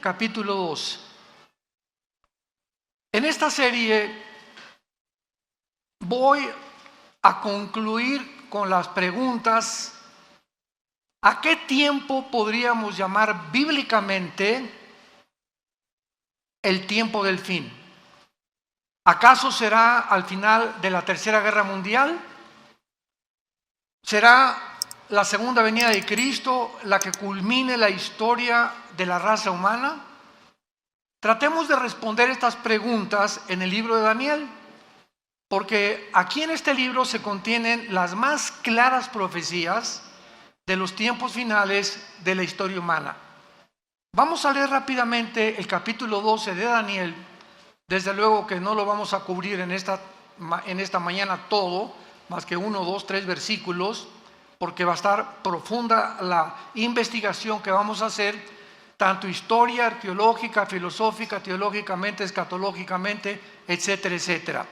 capítulo 2. En esta serie voy a concluir con las preguntas: ¿a qué tiempo podríamos llamar bíblicamente el tiempo del fin? ¿Acaso será al final de la Tercera Guerra Mundial? ¿Será la segunda venida de Cristo la que culmine la historia de la raza humana? Tratemos de responder estas preguntas en el libro de Daniel, porque aquí en este libro se contienen las más claras profecías de los tiempos finales de la historia humana. Vamos a leer rápidamente el capítulo 12 de Daniel. Desde luego que no lo vamos a cubrir en esta mañana todo, más que 1, 2, 3 versículos, porque va a estar profunda la investigación que vamos a hacer, tanto historia, arqueológica, filosófica, teológicamente, escatológicamente, etcétera, etcétera.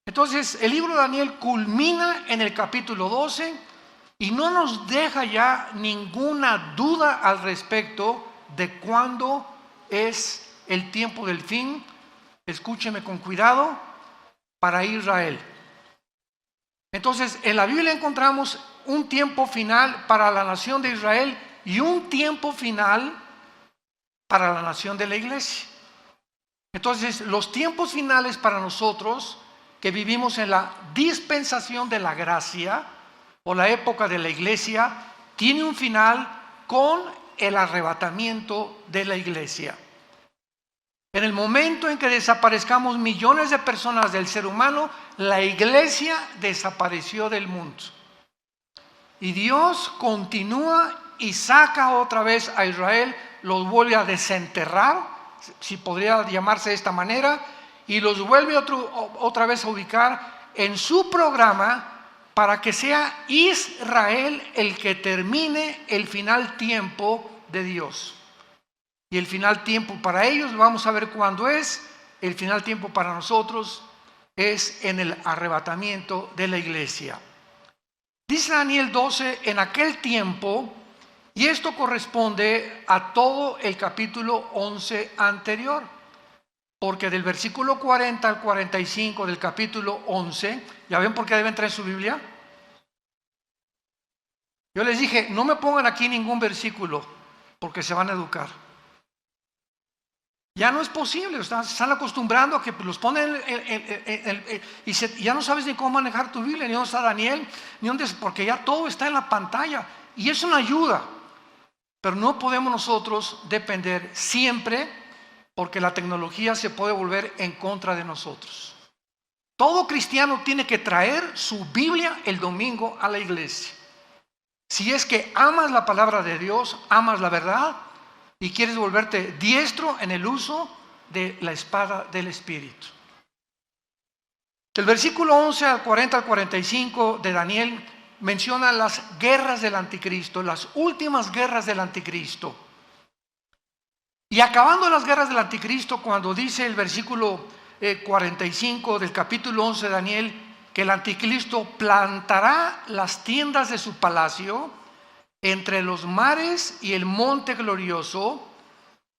Entonces, el libro de Daniel culmina en el capítulo 12 y no nos deja ya ninguna duda al respecto de cuándo es el tiempo del fin. Escúcheme con cuidado: para Israel. Entonces, en la Biblia encontramos un tiempo final para la nación de Israel y un tiempo final para la nación de la iglesia. Entonces, los tiempos finales para nosotros que vivimos en la dispensación de la gracia o la época de la iglesia, tiene un final con el arrebatamiento de la iglesia. En el momento en que desaparezcamos millones de personas del ser humano, la iglesia desapareció del mundo. Y Dios continúa y saca otra vez a Israel, los vuelve a desenterrar, si podría llamarse de esta manera, y los vuelve otra vez a ubicar en su programa para que sea Israel el que termine el final tiempo de Dios. Y el final tiempo para ellos, vamos a ver cuándo es. El final tiempo para nosotros es en el arrebatamiento de la iglesia. Dice Daniel 12, en aquel tiempo, y esto corresponde a todo el capítulo 11 anterior, porque del versículo 40 al 45 del capítulo 11, ¿ya ven por qué deben traer su Biblia? Yo les dije, no me pongan aquí ningún versículo, porque se van a educar. Ya no es posible, se están acostumbrando a que los ponen y ya no sabes ni cómo manejar tu Biblia, ni dónde está Daniel, ni dónde, porque ya todo está en la pantalla y es una ayuda, pero no podemos nosotros depender siempre, porque la tecnología se puede volver en contra de nosotros. Todo cristiano tiene que traer su Biblia el domingo a la iglesia. Si es que amas la palabra de Dios, amas la verdad, y quieres volverte diestro en el uso de la espada del Espíritu. Del versículo 11 al 40 al 45 de Daniel menciona las guerras del anticristo, las últimas guerras del anticristo. Y acabando las guerras del anticristo, cuando dice el versículo 45 del capítulo 11 de Daniel, que el anticristo plantará las tiendas de su palacio entre los mares y el monte glorioso,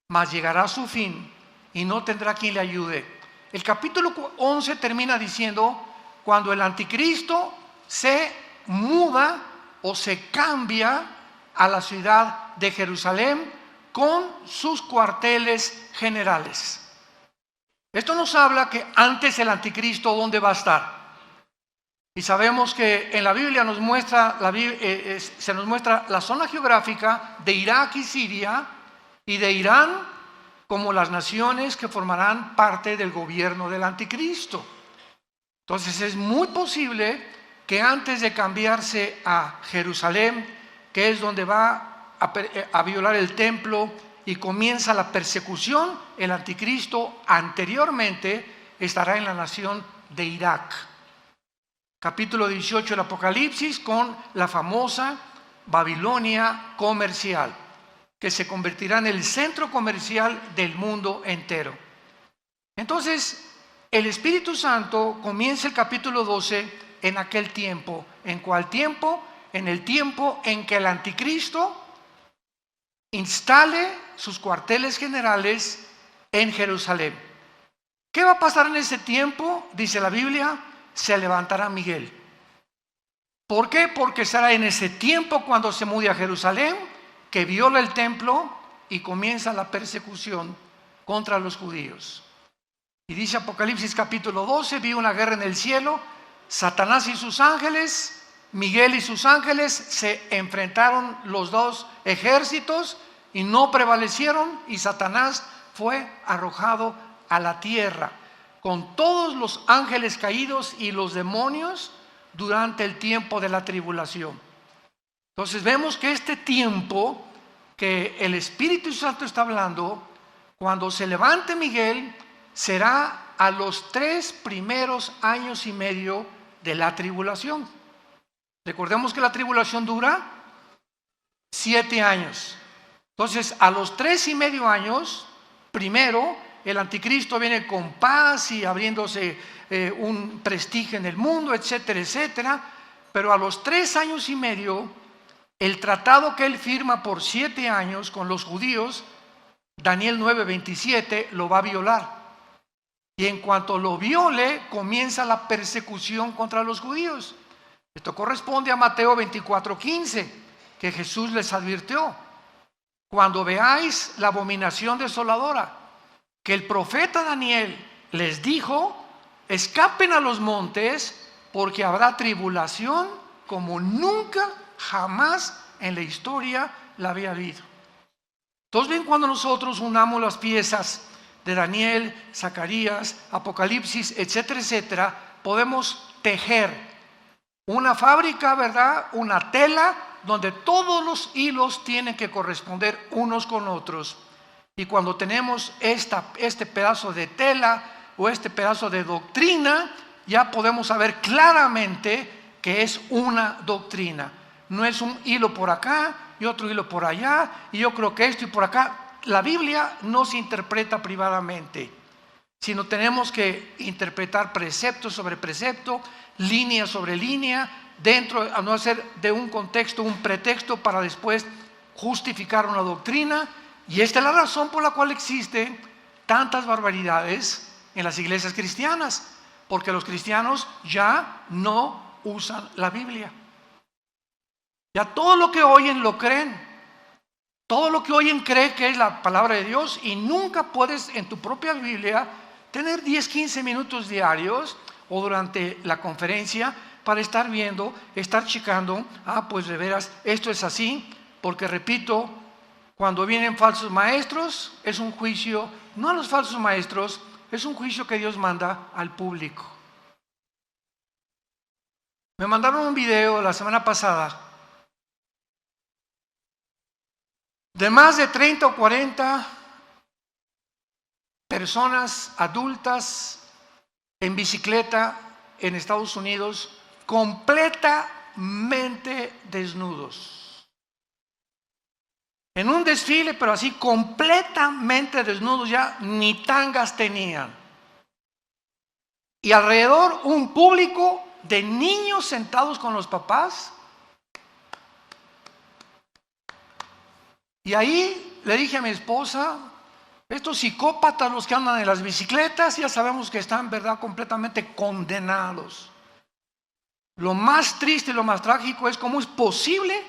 mas llegará a su fin y no tendrá quien le ayude. El capítulo 11 termina diciendo, cuando el anticristo se muda o se cambia a la ciudad de Jerusalén con sus cuarteles generales. Esto nos habla que antes el anticristo, ¿dónde va a estar? Y sabemos que en la Biblia se nos muestra la zona geográfica de Irak y Siria y de Irán como las naciones que formarán parte del gobierno del anticristo. Entonces es muy posible que antes de cambiarse a Jerusalén, que es donde va a violar el templo y comienza la persecución, el anticristo anteriormente estará en la nación de Irak. Capítulo 18 del Apocalipsis, con la famosa Babilonia comercial, que se convertirá en el centro comercial del mundo entero. Entonces, el Espíritu Santo comienza el capítulo 12 en aquel tiempo. ¿En cuál tiempo? En el tiempo en que el anticristo instale sus cuarteles generales en Jerusalén. ¿Qué va a pasar en ese tiempo? Dice la Biblia, se levantará Miguel. ¿Por qué? Porque será en ese tiempo cuando se mude a Jerusalén, que viola el templo y comienza la persecución contra los judíos. Y dice Apocalipsis capítulo 12, vi una guerra en el cielo, Satanás y sus ángeles, Miguel y sus ángeles se enfrentaron los dos ejércitos y no prevalecieron, y Satanás fue arrojado a la tierra con todos los ángeles caídos y los demonios durante el tiempo de la tribulación. Entonces vemos que este tiempo que el Espíritu Santo está hablando, cuando se levante Miguel, será a los 3 primeros años y medio de la tribulación. Recordemos que la tribulación dura 7 años. Entonces, a los 3 y medio años, primero, el anticristo viene con paz y abriéndose un prestigio en el mundo, etcétera, etcétera. Pero a los 3 años y medio, el tratado que él firma por 7 años con los judíos, Daniel 9:27, lo va a violar. Y en cuanto lo viole, comienza la persecución contra los judíos. Esto corresponde a Mateo 24:15, que Jesús les advirtió: cuando veáis la abominación desoladora, que el profeta Daniel les dijo, escapen a los montes, porque habrá tribulación como nunca, jamás en la historia la había habido. Entonces ven, cuando nosotros unamos las piezas de Daniel, Zacarías, Apocalipsis, etcétera, etcétera, podemos tejer una fábrica, ¿verdad? Una tela donde todos los hilos tienen que corresponder unos con otros. Y cuando tenemos este pedazo de tela o este pedazo de doctrina, ya podemos saber claramente que es una doctrina. No es un hilo por acá y otro hilo por allá, y yo creo que esto y por acá. La Biblia no se interpreta privadamente, sino tenemos que interpretar precepto sobre precepto, línea sobre línea, dentro, a no hacer de un contexto un pretexto para después justificar una doctrina. Y esta es la razón por la cual existen tantas barbaridades en las iglesias cristianas, porque los cristianos ya no usan la Biblia. Ya todo lo que oyen lo creen. Todo lo que oyen cree que es la palabra de Dios, y nunca puedes en tu propia Biblia tener 10-15 minutos diarios o durante la conferencia para estar viendo, estar checando, pues de veras esto es así, porque repito, cuando vienen falsos maestros es un juicio, no a los falsos maestros, es un juicio que Dios manda al público. Me mandaron un video la semana pasada de más de 30 o 40 personas adultas en bicicleta en Estados Unidos, completamente desnudos. En un desfile, pero así completamente desnudos, ya ni tangas tenían. Y alrededor un público de niños sentados con los papás. Y ahí le dije a mi esposa, estos psicópatas, los que andan en las bicicletas, ya sabemos que están, ¿verdad?, completamente condenados. Lo más triste y lo más trágico es cómo es posible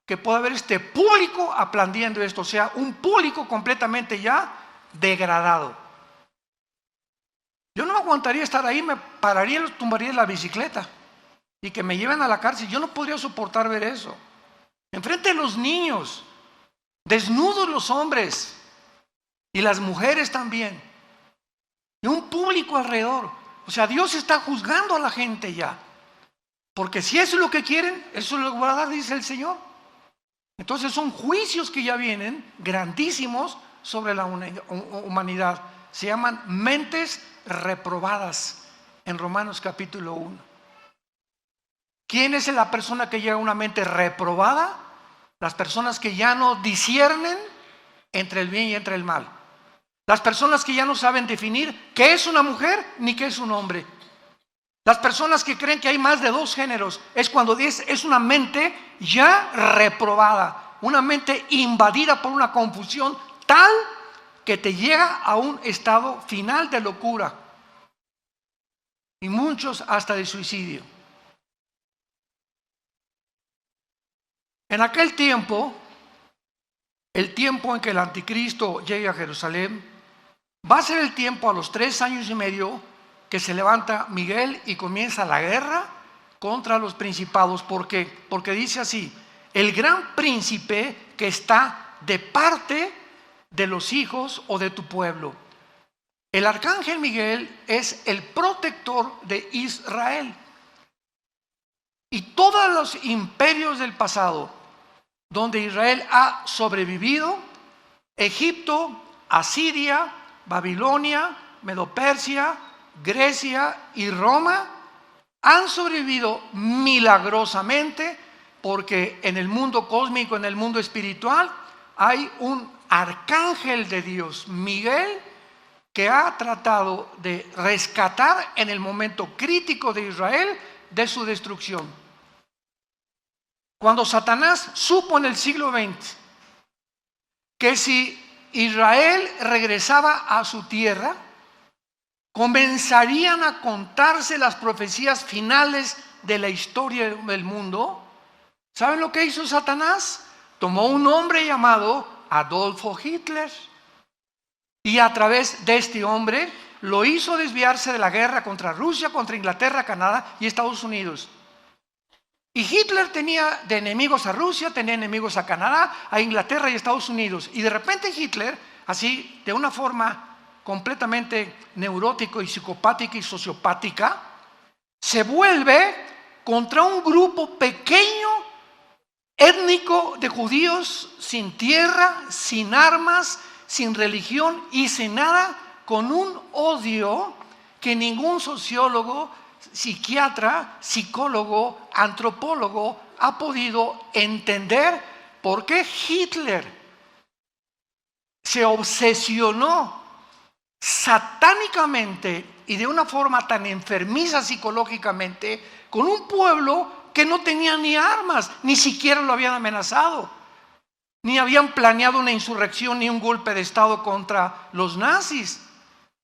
que pueda haber este público aplaudiendo esto, o sea, un público completamente ya degradado. Yo no aguantaría estar ahí, me pararía y los tumbaría en la bicicleta y que me lleven a la cárcel. Yo no podría soportar ver eso. Enfrente de los niños, desnudos los hombres y las mujeres también, y un público alrededor. O sea, Dios está juzgando a la gente ya, porque si eso es lo que quieren, eso lo va a dar, dice el Señor. Entonces son juicios que ya vienen grandísimos sobre la humanidad. Se llaman mentes reprobadas en Romanos capítulo 1. ¿Quién es la persona que lleva una mente reprobada? Las personas que ya no disciernen entre el bien y entre el mal. Las personas que ya no saben definir qué es una mujer ni qué es un hombre. Las personas que creen que hay más de 2 géneros, es cuando es una mente ya reprobada. una mente invadida por una confusión tal que te llega a un estado final de locura y muchos hasta de suicidio. En aquel tiempo, el tiempo en que el anticristo llegue a Jerusalén, va a ser el tiempo a los 3 años y medio que se levanta Miguel y comienza la guerra contra los principados. ¿Por qué? Porque dice así: el gran príncipe que está de parte de los hijos o de tu pueblo. El arcángel Miguel es el protector de Israel. Y todos los imperios del pasado donde Israel ha sobrevivido, Egipto, Asiria, Babilonia, Medo-Persia, Grecia y Roma, han sobrevivido milagrosamente porque en el mundo cósmico, en el mundo espiritual, hay un arcángel de Dios, Miguel, que ha tratado de rescatar en el momento crítico de Israel de su destrucción. Cuando Satanás supo en el siglo XX que si Israel regresaba a su tierra, comenzarían a contarse las profecías finales de la historia del mundo, ¿saben lo que hizo Satanás? Tomó un hombre llamado Adolfo Hitler y a través de este hombre lo hizo desviarse de la guerra contra Rusia, contra Inglaterra, Canadá y Estados Unidos. Y Hitler tenía de enemigos a Rusia, tenía enemigos a Canadá, a Inglaterra y Estados Unidos. Y de repente Hitler, así de una forma completamente neurótica y psicopática y sociopática, se vuelve contra un grupo pequeño, étnico de judíos sin tierra, sin armas, sin religión y sin nada, con un odio que ningún sociólogo, psiquiatra, psicólogo, antropólogo ha podido entender por qué Hitler se obsesionó satánicamente y de una forma tan enfermiza psicológicamente con un pueblo que no tenía ni armas, ni siquiera lo habían amenazado, ni habían planeado una insurrección ni un golpe de estado contra los nazis.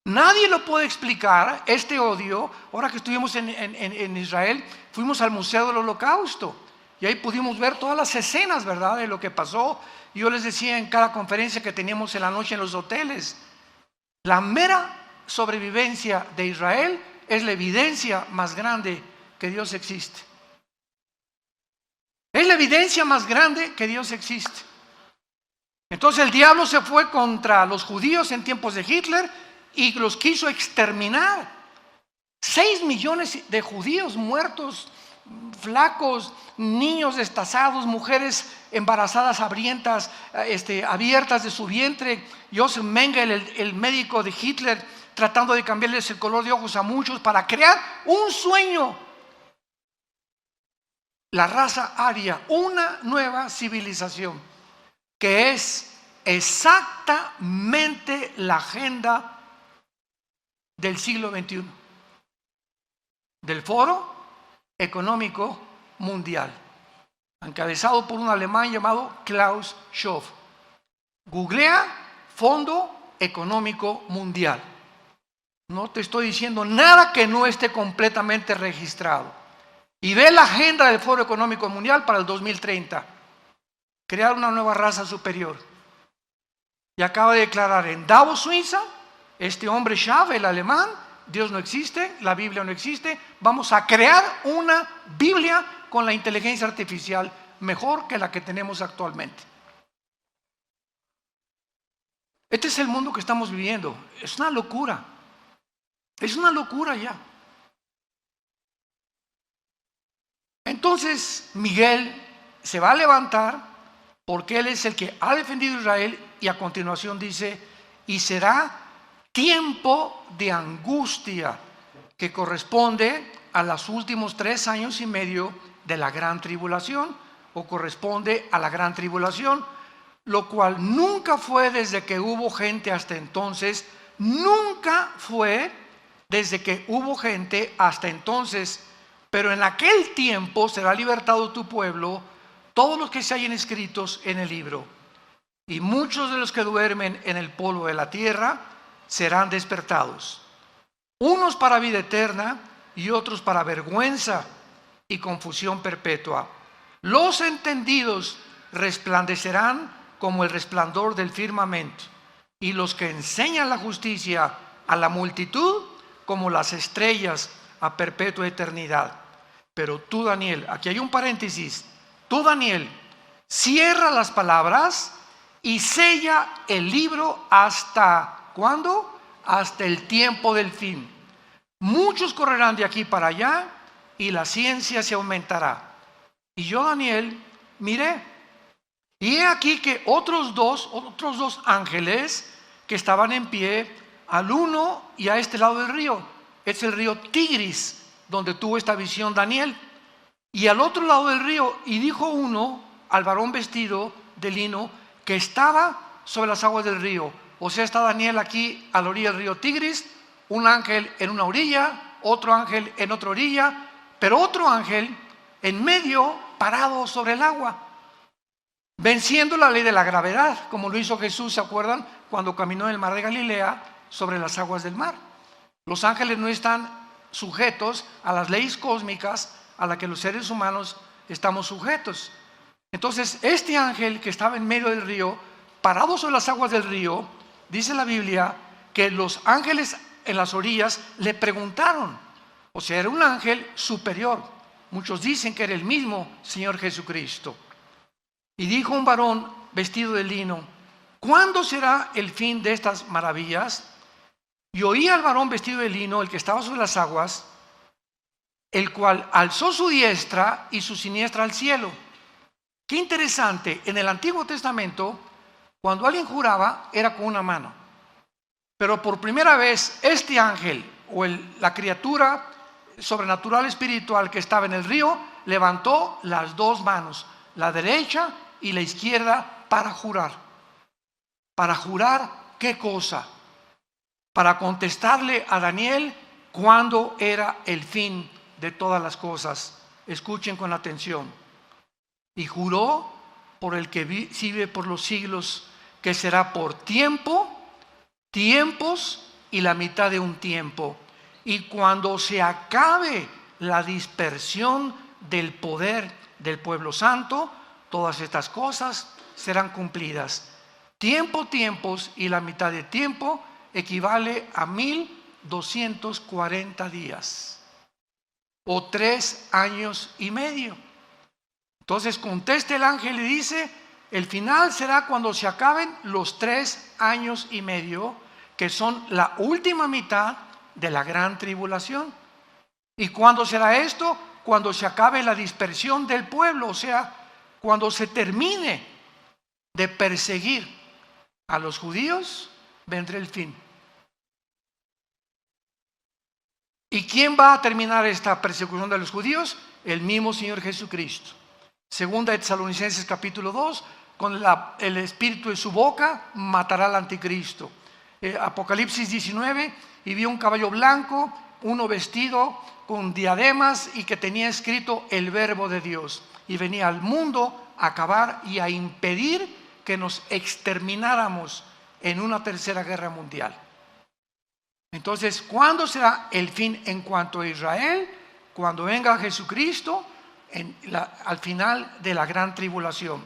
Nadie lo puede explicar, este odio. Ahora que estuvimos en Israel, fuimos al Museo del Holocausto y ahí pudimos ver todas las escenas, ¿verdad?, de lo que pasó. Yo les decía en cada conferencia que teníamos en la noche en los hoteles, la mera sobrevivencia de Israel es la evidencia más grande que Dios existe. Es la evidencia más grande que Dios existe. Entonces el diablo se fue contra los judíos en tiempos de Hitler y los quiso exterminar. 6 millones de judíos muertos, flacos, niños destazados, mujeres embarazadas hambrientas, abiertas de su vientre. Joseph Mengele, el médico de Hitler, tratando de cambiarles el color de ojos a muchos para crear un sueño. La raza aria, una nueva civilización que es exactamente la agenda del siglo XXI, del Foro Económico Mundial, encabezado por un alemán llamado Klaus Schwab. Googlea Fondo Económico Mundial. No te estoy diciendo nada que no esté completamente registrado. Y ve la agenda del Foro Económico Mundial para el 2030. Crear una nueva raza superior. Y acaba de declarar en Davos, Suiza, este hombre Schwab, el alemán: Dios no existe, la Biblia no existe, vamos a crear una Biblia con la inteligencia artificial mejor que la que tenemos actualmente. Este es el mundo que estamos viviendo. Es una locura. Es una locura ya. Entonces Miguel se va a levantar porque él es el que ha defendido a Israel, y a continuación dice: y será tiempo de angustia que corresponde a los últimos 3 años y medio de la gran tribulación, o corresponde a la gran tribulación, lo cual nunca fue desde que hubo gente hasta entonces, nunca fue desde que hubo gente hasta entonces, pero en aquel tiempo será libertado tu pueblo todos los que se hallen escritos en el libro. Y muchos de los que duermen en el polvo de la tierra serán despertados, unos para vida eterna y otros para vergüenza y confusión perpetua. Los entendidos resplandecerán como el resplandor del firmamento, y los que enseñan la justicia a la multitud como las estrellas a perpetua eternidad. Pero tú, Daniel, aquí hay un paréntesis, tú, Daniel, cierra las palabras y sella el libro hasta, ¿cuándo? Hasta el tiempo del fin. Muchos correrán de aquí para allá y la ciencia se aumentará. Y yo, Daniel, miré, y he aquí que otros dos ángeles que estaban en pie, al uno y a este lado del río. Es el río Tigris, donde tuvo esta visión Daniel. Y al otro lado del río, y dijo uno al varón vestido de lino que estaba sobre las aguas del río. O sea, está Daniel aquí a la orilla del río Tigris, un ángel en una orilla, otro ángel en otra orilla, pero otro ángel en medio, parado sobre el agua, venciendo la ley de la gravedad, como lo hizo Jesús, ¿se acuerdan? Cuando caminó en el mar de Galilea sobre las aguas del mar. Los ángeles no están sujetos a las leyes cósmicas a las que los seres humanos estamos sujetos. Entonces, este ángel que estaba en medio del río, parado sobre las aguas del río, dice la Biblia que los ángeles en las orillas le preguntaron, o sea, era un ángel superior. Muchos dicen que era el mismo Señor Jesucristo. Y dijo un varón vestido de lino, ¿cuándo será el fin de estas maravillas? Y oí al varón vestido de lino, el que estaba sobre las aguas, el cual alzó su diestra y su siniestra al cielo. Qué interesante, en el Antiguo Testamento, cuando alguien juraba, era con una mano. Pero por primera vez, este ángel, o la criatura sobrenatural espiritual que estaba en el río, levantó las dos manos, la derecha y la izquierda, para jurar. ¿Para jurar qué cosa? Para contestarle a Daniel cuándo era el fin de todas las cosas. Escuchen con atención. Y juró por el que vive por los siglos, que será por tiempo, tiempos y la mitad de un tiempo. Y cuando se acabe la dispersión del poder del pueblo santo, todas estas cosas serán cumplidas. Tiempo, tiempos y la mitad de tiempo equivale a 1240 días o 3 años y medio. Entonces contesta el ángel y dice, el final será cuando se acaben los 3 años y medio, que son la última mitad de la gran tribulación. ¿Y cuándo será esto? Cuando se acabe la dispersión del pueblo, o sea, cuando se termine de perseguir a los judíos, vendrá el fin. ¿Y quién va a terminar esta persecución de los judíos? El mismo Señor Jesucristo. Segunda de Tesalonicenses capítulo 2, con el espíritu de su boca matará al anticristo. Apocalipsis 19, y vio un caballo blanco, uno vestido con diademas y que tenía escrito el verbo de Dios. Y venía al mundo a acabar y a impedir que nos extermináramos en una tercera guerra mundial. Entonces, ¿cuándo será el fin en cuanto a Israel? Cuando venga Jesucristo al final de la gran tribulación.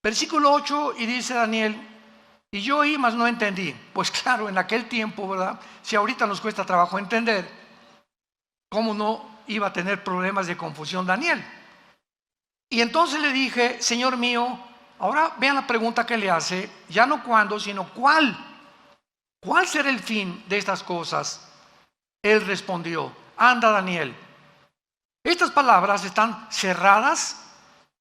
Versículo 8, y dice Daniel, y yo oí, mas no entendí. Pues claro, en aquel tiempo, ¿verdad? Si ahorita nos cuesta trabajo entender, ¿cómo no iba a tener problemas de confusión Daniel? Y entonces le dije, Señor mío, ahora vean la pregunta que le hace, ya no cuándo, sino cuál. ¿Cuál será el fin de estas cosas? Él respondió, anda Daniel. Estas palabras están cerradas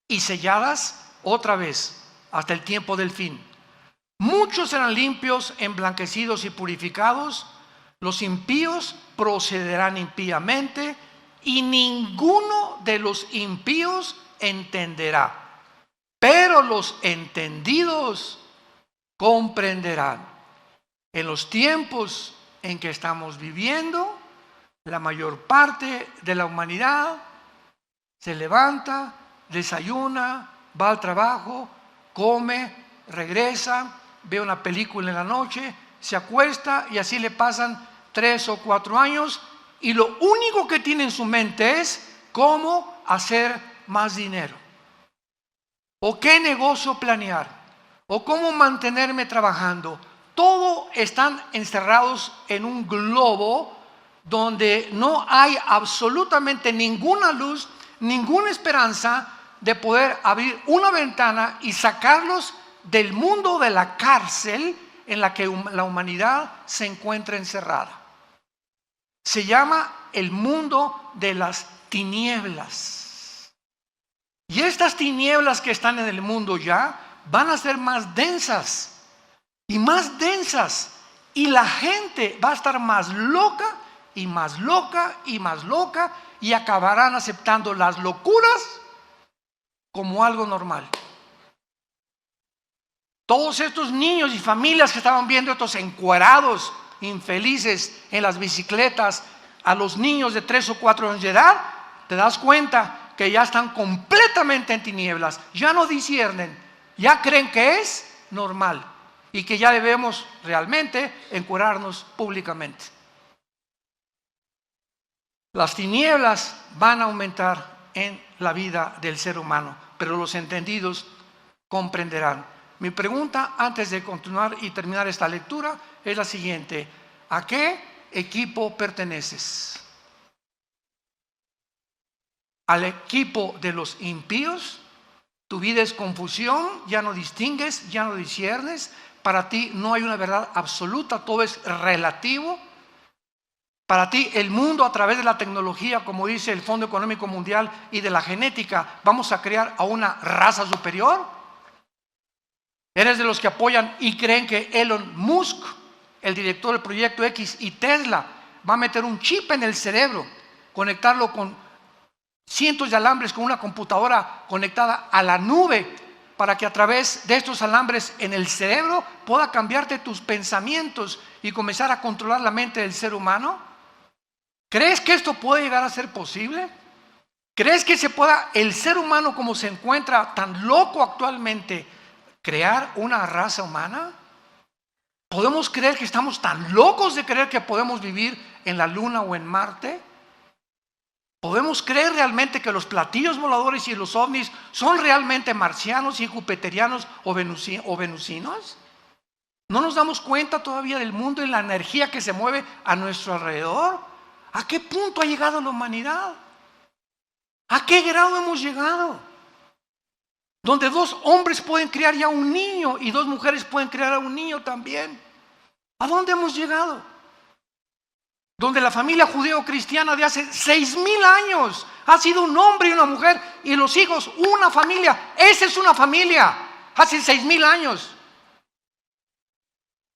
y selladas otra vez hasta el tiempo del fin. Muchos serán limpios, emblanquecidos y purificados. Los impíos procederán impíamente y ninguno de los impíos entenderá. Pero los entendidos comprenderán. En los tiempos en que estamos viviendo, la mayor parte de la humanidad se levanta, desayuna, va al trabajo, come, regresa, ve una película en la noche, se acuesta y así le pasan 3 o 4 años y lo único que tiene en su mente es cómo hacer más dinero, o qué negocio planear, o cómo mantenerme trabajando. Todo están encerrados en un globo donde no hay absolutamente ninguna luz, ninguna esperanza de poder abrir una ventana y sacarlos del mundo de la cárcel en la que la humanidad se encuentra encerrada. Se llama el mundo de las tinieblas. Y estas tinieblas que están en el mundo ya van a ser más densas y más densas. Y la gente va a estar más loca y más loca y más loca y acabarán aceptando las locuras como algo normal. Todos estos niños y familias que estaban viendo estos encuerados infelices en las bicicletas a los niños de 3 o 4 años de edad, te das cuenta que ya están completamente en tinieblas, ya no disciernen, ya creen que es normal y que ya debemos realmente encuerarnos públicamente. Las tinieblas van a aumentar en la vida del ser humano, pero los entendidos comprenderán. Mi pregunta antes de continuar y terminar esta lectura es la siguiente: ¿a qué equipo perteneces? ¿Al equipo de los impíos? Tu vida es confusión, ya no distingues, ya no disciernes, para ti no hay una verdad absoluta, todo es relativo. Para ti el mundo, a través de la tecnología, como dice el Fondo Económico Mundial, y de la genética, vamos a crear a una raza superior. ¿Eres de los que apoyan y creen que Elon Musk, el director del Proyecto X, y Tesla va a meter un chip en el cerebro, conectarlo con cientos de alambres con una computadora conectada a la nube, para que a través de estos alambres en el cerebro pueda cambiarte tus pensamientos y comenzar a controlar la mente del ser humano? ¿Crees que esto puede llegar a ser posible? ¿Crees que se pueda, el ser humano como se encuentra tan loco actualmente, crear una raza humana? ¿Podemos creer que estamos tan locos de creer que podemos vivir en la Luna o en Marte? ¿Podemos creer realmente que los platillos voladores y los ovnis son realmente marcianos y jupiterianos o venusinos? ¿No nos damos cuenta todavía del mundo y la energía que se mueve a nuestro alrededor? ¿A qué punto ha llegado la humanidad? ¿A qué grado hemos llegado? Donde 2 hombres pueden criar ya un niño y 2 mujeres pueden criar a un niño también. ¿A dónde hemos llegado? Donde la familia judeo-cristiana de hace 6,000 años ha sido un hombre y una mujer y los hijos una familia. Esa es una familia, hace 6,000 años.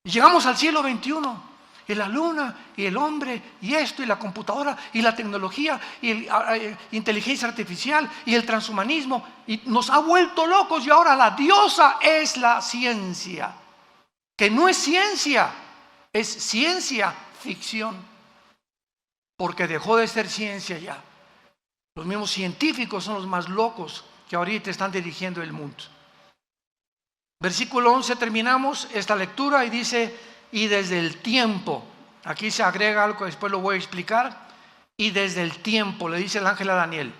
Y llegamos al siglo XXI. Y la luna, y el hombre, y esto, y la computadora, y la tecnología, y la inteligencia artificial, y el transhumanismo, y nos ha vuelto locos. Y ahora la diosa es la ciencia, que no es ciencia, es ciencia ficción, porque dejó de ser ciencia ya. Los mismos científicos son los más locos que ahorita están dirigiendo el mundo. Versículo 11, terminamos esta lectura y dice: y desde el tiempo, aquí se agrega algo que después lo voy a explicar, y desde el tiempo, le dice el ángel a Daniel,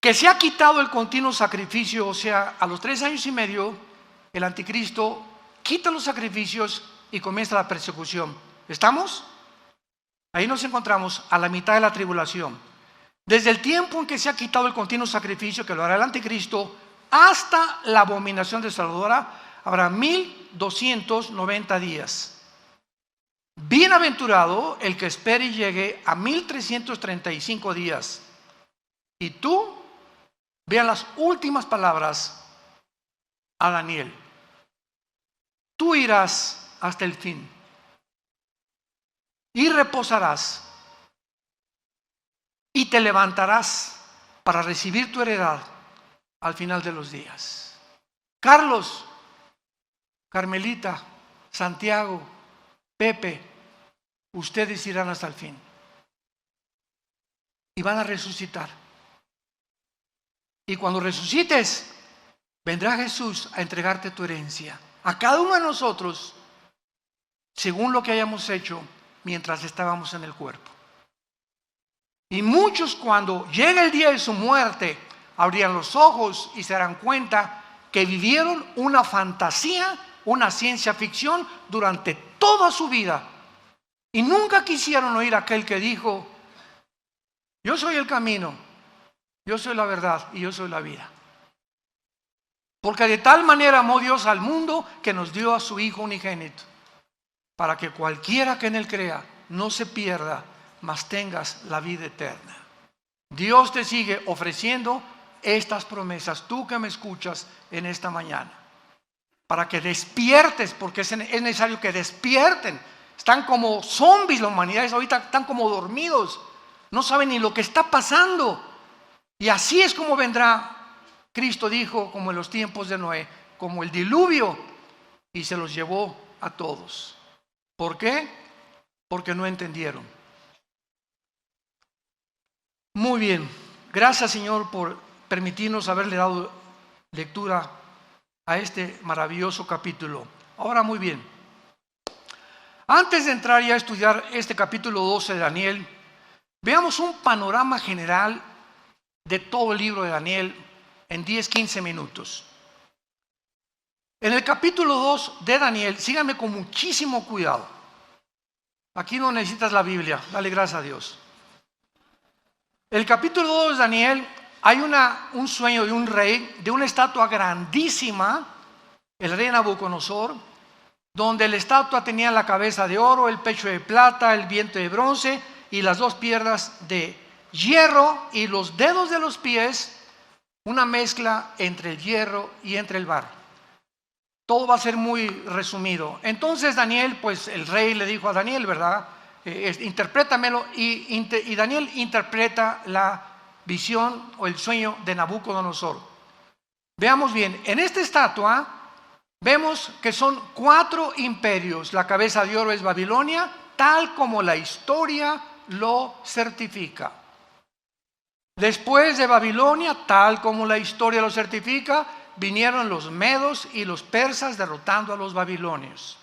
que se ha quitado el continuo sacrificio. O sea, a los 3 años y medio, el anticristo quita los sacrificios y comienza la persecución. ¿Estamos? Ahí nos encontramos a la mitad de la tribulación. Desde el tiempo en que se ha quitado el continuo sacrificio, que lo hará el anticristo, hasta la abominación desoladora, habrá 1290 días. Bienaventurado el que espere y llegue a 1335 días. Y tú, vean las últimas palabras a Daniel: tú irás hasta el fin y reposarás y te levantarás para recibir tu heredad al final de los días. Carlos, Carmelita, Santiago, Pepe, ustedes irán hasta el fin y van a resucitar Y cuando resucites, vendrá Jesús a entregarte tu herencia. A cada uno de nosotros, según lo que hayamos hecho mientras estábamos en el cuerpo. Y muchos, cuando llegue el día de su muerte, abrirán los ojos y se darán cuenta que vivieron una fantasía, una ciencia ficción durante toda su vida. Y nunca quisieron oír a aquel que dijo: yo soy el camino, yo soy la verdad y yo soy la vida. Porque de tal manera amó Dios al mundo que nos dio a su Hijo unigénito, para que cualquiera que en él crea no se pierda, mas tengas la vida eterna. Dios te sigue ofreciendo estas promesas, tú que me escuchas en esta mañana, para que despiertes, porque es necesario que despierten. Están como zombies la humanidad, ahorita están como dormidos, no saben ni lo que está pasando. Y así es como vendrá. Cristo dijo, como en los tiempos de Noé, como el diluvio, y se los llevó a todos. ¿Por qué? Porque no entendieron. Muy bien, gracias Señor por permitirnos haberle dado lectura a este maravilloso capítulo. Ahora muy bien, antes de entrar ya a estudiar este capítulo 12 de Daniel, veamos un panorama general de todo el libro de Daniel en 10-15 minutos. En el capítulo 2 de Daniel, síganme con muchísimo cuidado. Aquí no necesitas la Biblia, dale gracias a Dios. El capítulo 2 de Daniel, hay un sueño de un rey, de una estatua grandísima, el rey Nabucodonosor, donde la estatua tenía la cabeza de oro, el pecho de plata, el vientre de bronce y las dos piernas de hierro y los dedos de los pies, una mezcla entre el hierro y entre el barro. Todo va a ser muy resumido. Entonces Daniel, pues el rey le dijo a Daniel, ¿verdad? Interprétamelo, y Daniel interpreta la visión o el sueño de Nabucodonosor. Veamos bien, en esta estatua vemos que son 4 imperios. La cabeza de oro es Babilonia, tal como la historia lo certifica. Después de Babilonia, tal como la historia lo certifica, vinieron los medos y los persas derrotando a los babilonios.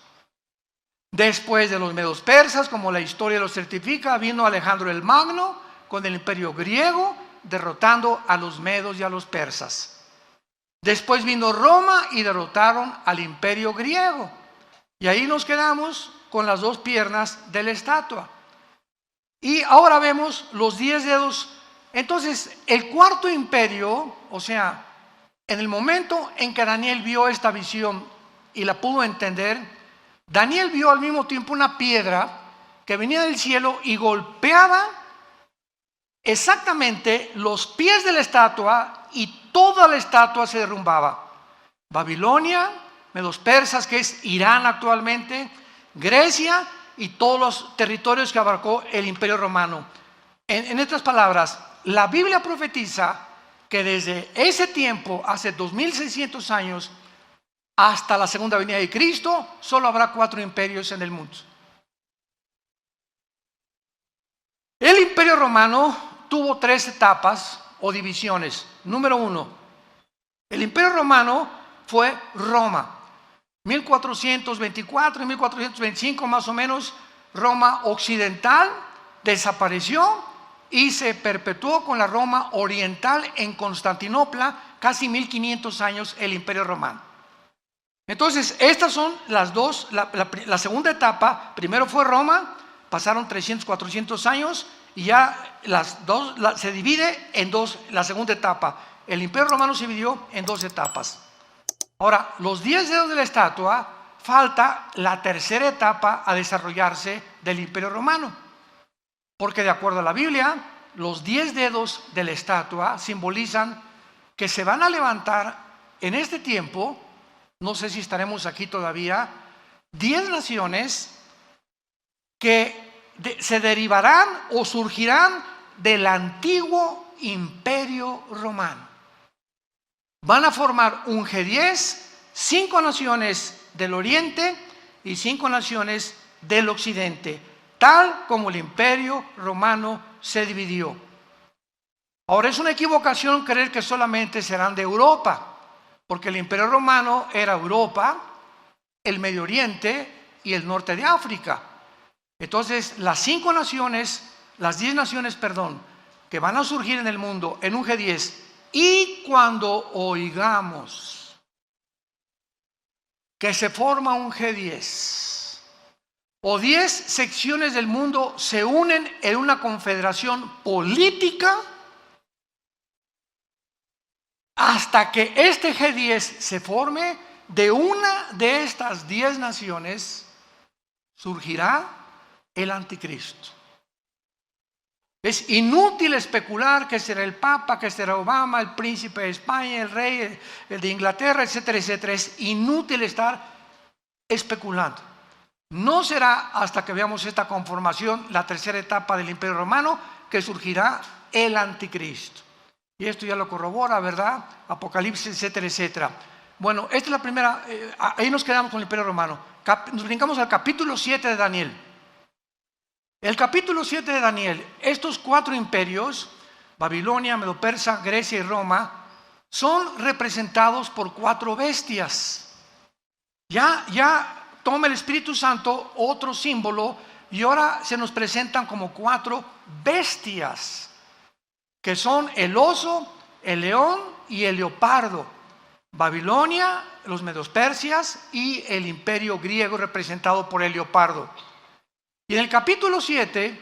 Después de los medos persas, como la historia lo certifica, vino Alejandro el Magno con el imperio griego, derrotando a los medos y a los persas. Después vino Roma y derrotaron al imperio griego. Y ahí nos quedamos con las 2 piernas de la estatua. Y ahora vemos los 10 dedos. Entonces, el 4.º imperio, o sea, en el momento en que Daniel vio esta visión y la pudo entender, Daniel vio al mismo tiempo una piedra que venía del cielo y golpeaba exactamente los pies de la estatua, y toda la estatua se derrumbaba. Babilonia, medos persas, que es Irán actualmente, Grecia y todos los territorios que abarcó el imperio romano. En estas palabras, la Biblia profetiza que desde ese tiempo, hace 2600 años, hasta la segunda venida de Cristo, solo habrá 4 imperios en el mundo. El imperio romano tuvo 3 etapas o divisiones. Número 1, el imperio romano fue Roma. 1424 y 1425 más o menos, Roma occidental desapareció y se perpetuó con la Roma oriental en Constantinopla, casi 1500 años el imperio romano. Entonces, estas son las dos, la segunda etapa. Primero fue Roma, pasaron 300, 400 años y ya se divide en 2, la segunda etapa. El imperio romano se dividió en 2 etapas. Ahora, los 10 dedos de la estatua, falta la tercera etapa a desarrollarse del imperio romano. Porque de acuerdo a la Biblia, los 10 dedos de la estatua simbolizan que se van a levantar en este tiempo, no sé si estaremos aquí todavía, 10 naciones que se derivarán o surgirán del antiguo imperio romano. Van a formar un G10, 5 naciones del oriente y 5 naciones del occidente, tal como el imperio romano se dividió. Ahora, es una equivocación creer que solamente serán de Europa, porque el Imperio Romano era Europa, el Medio Oriente y el norte de África. Entonces, las 10 naciones, que van a surgir en el mundo en un G10, y cuando oigamos que se forma un G10 o 10 secciones del mundo se unen en una confederación política, hasta que este G10 se forme, de una de estas 10 naciones surgirá el anticristo. Es inútil especular que será el Papa, que será Obama, el príncipe de España, el rey, el de Inglaterra, etcétera, etcétera. Es inútil estar especulando. No será hasta que veamos esta conformación, la tercera etapa del Imperio Romano, que surgirá el anticristo. Y esto ya lo corrobora, ¿verdad? Apocalipsis, etcétera, etcétera. Bueno, esta es la primera, ahí nos quedamos con el Imperio Romano. Nos brincamos al capítulo 7 de Daniel. El capítulo 7 de Daniel, estos 4 imperios, Babilonia, Medo-Persa, Grecia y Roma, son representados por 4 bestias. Ya toma el Espíritu Santo otro símbolo y ahora se nos presentan como 4 bestias, que son el oso, el león y el leopardo. Babilonia, los medos-persias y el imperio griego representado por el leopardo. Y en el capítulo 7,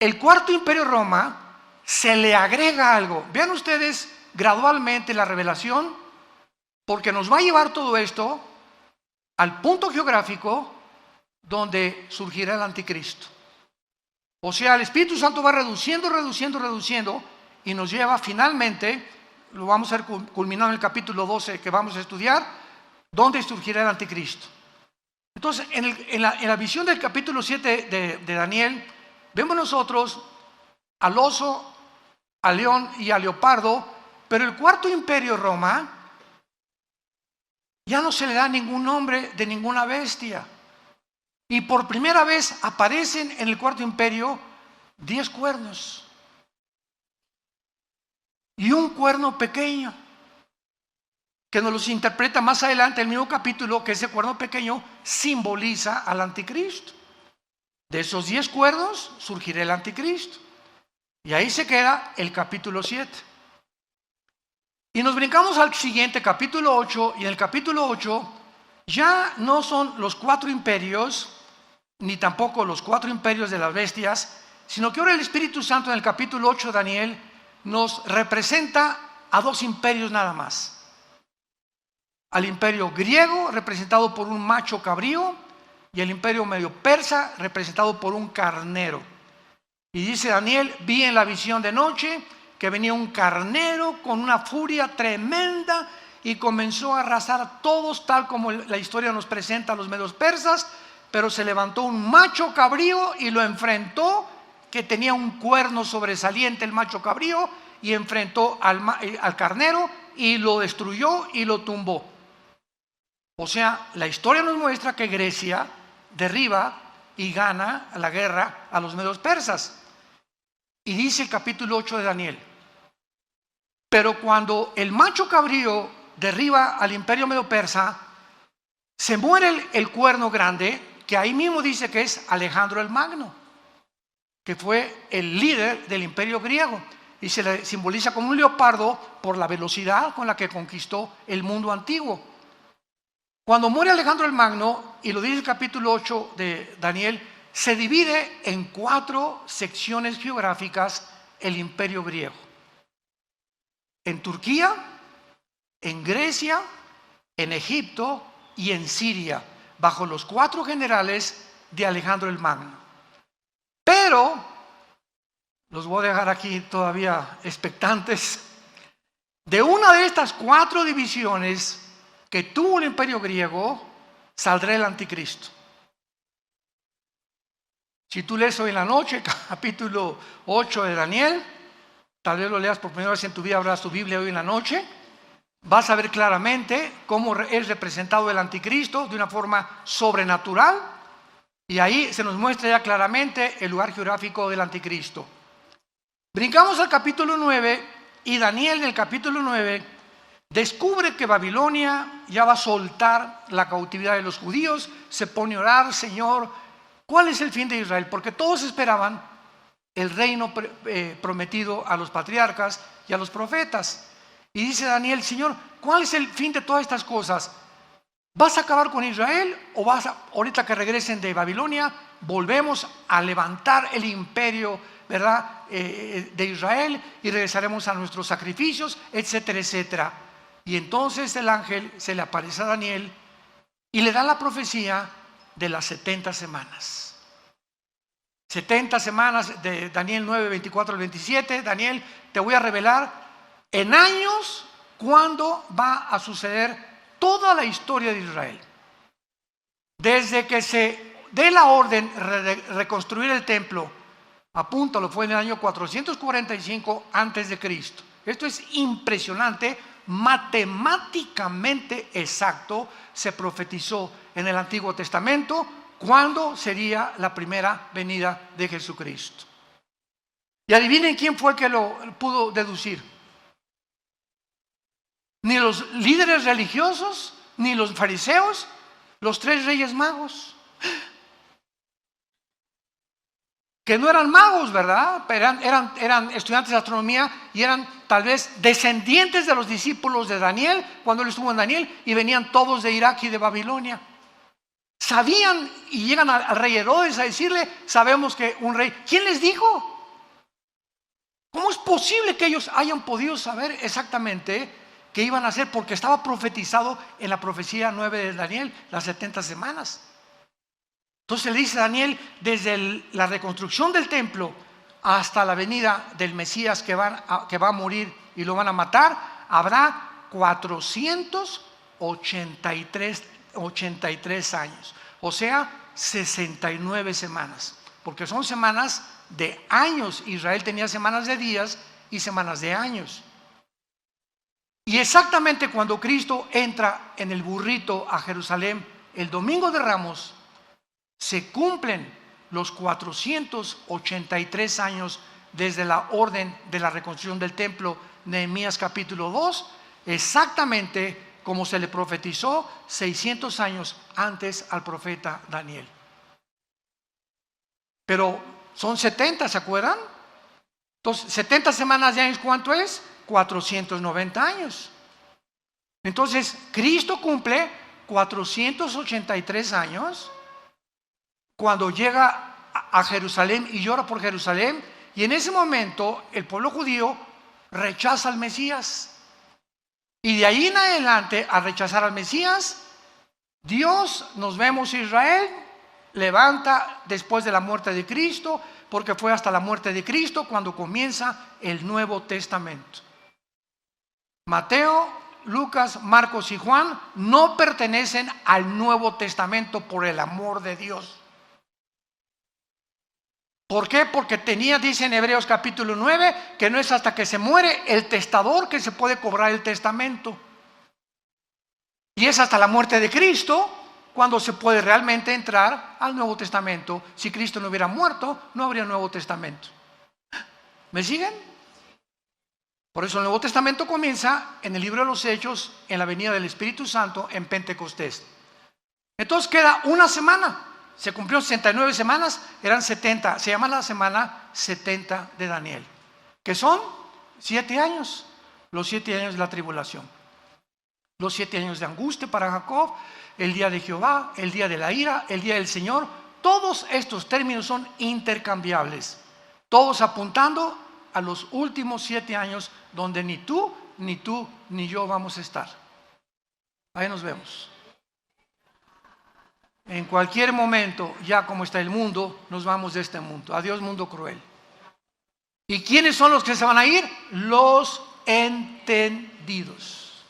el cuarto imperio Roma, se le agrega algo. Vean ustedes gradualmente la revelación, porque nos va a llevar todo esto al punto geográfico donde surgirá el anticristo. O sea, el Espíritu Santo va reduciendo y nos lleva finalmente, lo vamos a ver culminado en el capítulo 12 que vamos a estudiar, donde surgirá el anticristo. Entonces, en la visión del capítulo 7 de Daniel, vemos nosotros al oso, al león y al leopardo, pero el cuarto imperio Roma ya no se le da ningún nombre de ninguna bestia. Y por primera vez aparecen en el cuarto imperio 10 cuernos y un cuerno pequeño, que nos los interpreta más adelante el mismo capítulo, que ese cuerno pequeño simboliza al anticristo. De esos 10 cuernos surgirá el anticristo. Y ahí se queda el capítulo 7. Y nos brincamos al siguiente, capítulo 8, y en el capítulo 8 ya no son los 4 imperios, ni tampoco los 4 imperios de las bestias, sino que ahora el Espíritu Santo en el capítulo 8 de Daniel nos representa a 2 imperios nada más. Al imperio griego, representado por un macho cabrío, y el imperio medio persa, representado por un carnero. Y dice Daniel: vi en la visión de noche que venía un carnero con una furia tremenda y comenzó a arrasar a todos, tal como la historia nos presenta a los medios persas, pero se levantó un macho cabrío y lo enfrentó, que tenía un cuerno sobresaliente el macho cabrío, y enfrentó al carnero y lo destruyó y lo tumbó. O sea, la historia nos muestra que Grecia derriba y gana la guerra a los medios persas. Y dice el capítulo 8 de Daniel: pero cuando el macho cabrío derriba al imperio medio persa, se muere el cuerno grande, que ahí mismo dice que es Alejandro el Magno, que fue el líder del imperio griego, y se le simboliza como un leopardo por la velocidad con la que conquistó el mundo antiguo. Cuando muere Alejandro el Magno, y lo dice el capítulo 8 de Daniel, se divide en 4 secciones geográficas el imperio griego. En Turquía, en Grecia, en Egipto y en Siria, bajo los 4 generales de Alejandro el Magno. Pero, los voy a dejar aquí todavía expectantes, de una de estas 4 divisiones que tuvo el imperio griego, saldrá el anticristo. Si tú lees hoy en la noche, capítulo 8 de Daniel, tal vez lo leas por primera vez en tu vida, abras tu Biblia hoy en la noche, vas a ver claramente cómo es representado el anticristo de una forma sobrenatural, y ahí se nos muestra ya claramente el lugar geográfico del anticristo. Brincamos al capítulo 9, y Daniel en el capítulo 9 descubre que Babilonia ya va a soltar la cautividad de los judíos, se pone a orar: Señor, ¿cuál es el fin de Israel? Porque todos esperaban el reino prometido a los patriarcas y a los profetas. Y dice Daniel: Señor, ¿cuál es el fin de todas estas cosas? ¿Vas a acabar con Israel o ahorita que regresen de Babilonia, volvemos a levantar el imperio, ¿verdad?, de Israel, y regresaremos a nuestros sacrificios, etcétera, etcétera? Y entonces el ángel se le aparece a Daniel y le da la profecía de las 70 semanas. 70 semanas de Daniel 9, 24 al 27. Daniel, te voy a revelar en años cuándo va a suceder toda la historia de Israel. Desde que se dé la orden de reconstruir el templo, apúntalo, fue en el año 445 antes de Cristo. Esto es impresionante, matemáticamente exacto. Se profetizó en el Antiguo Testamento cuándo sería la primera venida de Jesucristo. Y adivinen quién fue que lo pudo deducir. Ni los líderes religiosos, ni los fariseos, los 3 reyes magos. Que no eran magos, ¿verdad? Pero eran estudiantes de astronomía y eran tal vez descendientes de los discípulos de Daniel, cuando él estuvo en Daniel, y venían todos de Irak y de Babilonia. Sabían, y llegan al rey Herodes a decirle: sabemos que un rey. ¿Quién les dijo? ¿Cómo es posible que ellos hayan podido saber exactamente qué iban a hacer? Porque estaba profetizado en la profecía 9 de Daniel, las 70 semanas. Entonces le dice a Daniel: desde la reconstrucción del templo hasta la venida del Mesías que va a morir y lo van a matar, habrá 483 años, o sea, 69 semanas, porque son semanas de años. Israel tenía semanas de días y semanas de años. Y exactamente cuando Cristo entra en el burrito a Jerusalén el domingo de Ramos, se cumplen los 483 años desde la orden de la reconstrucción del templo, Nehemías capítulo 2, exactamente como se le profetizó 600 años antes al profeta Daniel. Pero son 70, ¿se acuerdan? Entonces, 70 semanas de años, ¿cuánto es? 490 años. Entonces, Cristo cumple 483 años cuando llega a Jerusalén y llora por Jerusalén, y en ese momento el pueblo judío rechaza al Mesías. Y de ahí en adelante, al rechazar al Mesías, Dios, nos vemos, Israel levanta después de la muerte de Cristo, porque fue hasta la muerte de Cristo cuando comienza el Nuevo Testamento. Mateo, Lucas, Marcos y Juan no pertenecen al Nuevo Testamento por el amor de Dios. ¿Por qué? Porque dice en Hebreos capítulo 9, que no es hasta que se muere el testador que se puede cobrar el testamento. Y es hasta la muerte de Cristo cuando se puede realmente entrar al Nuevo Testamento. Si Cristo no hubiera muerto, no habría Nuevo Testamento. ¿Me siguen? Por eso el Nuevo Testamento comienza en el libro de los Hechos, en la venida del Espíritu Santo, en Pentecostés. Entonces queda una semana. Se cumplió 69 semanas, eran 70. Se llama la semana 70 de Daniel, que son 7 años. Los 7 años de la tribulación. Los 7 años de angustia para Jacob, el día de Jehová, el día de la ira, el día del Señor. Todos estos términos son intercambiables, todos apuntando a los últimos 7 años donde ni tú, ni yo vamos a estar. Ahí nos vemos. En cualquier momento, ya como está el mundo, nos vamos de este mundo. Adiós, mundo cruel. ¿Y quiénes son los que se van a ir? Los entendidos.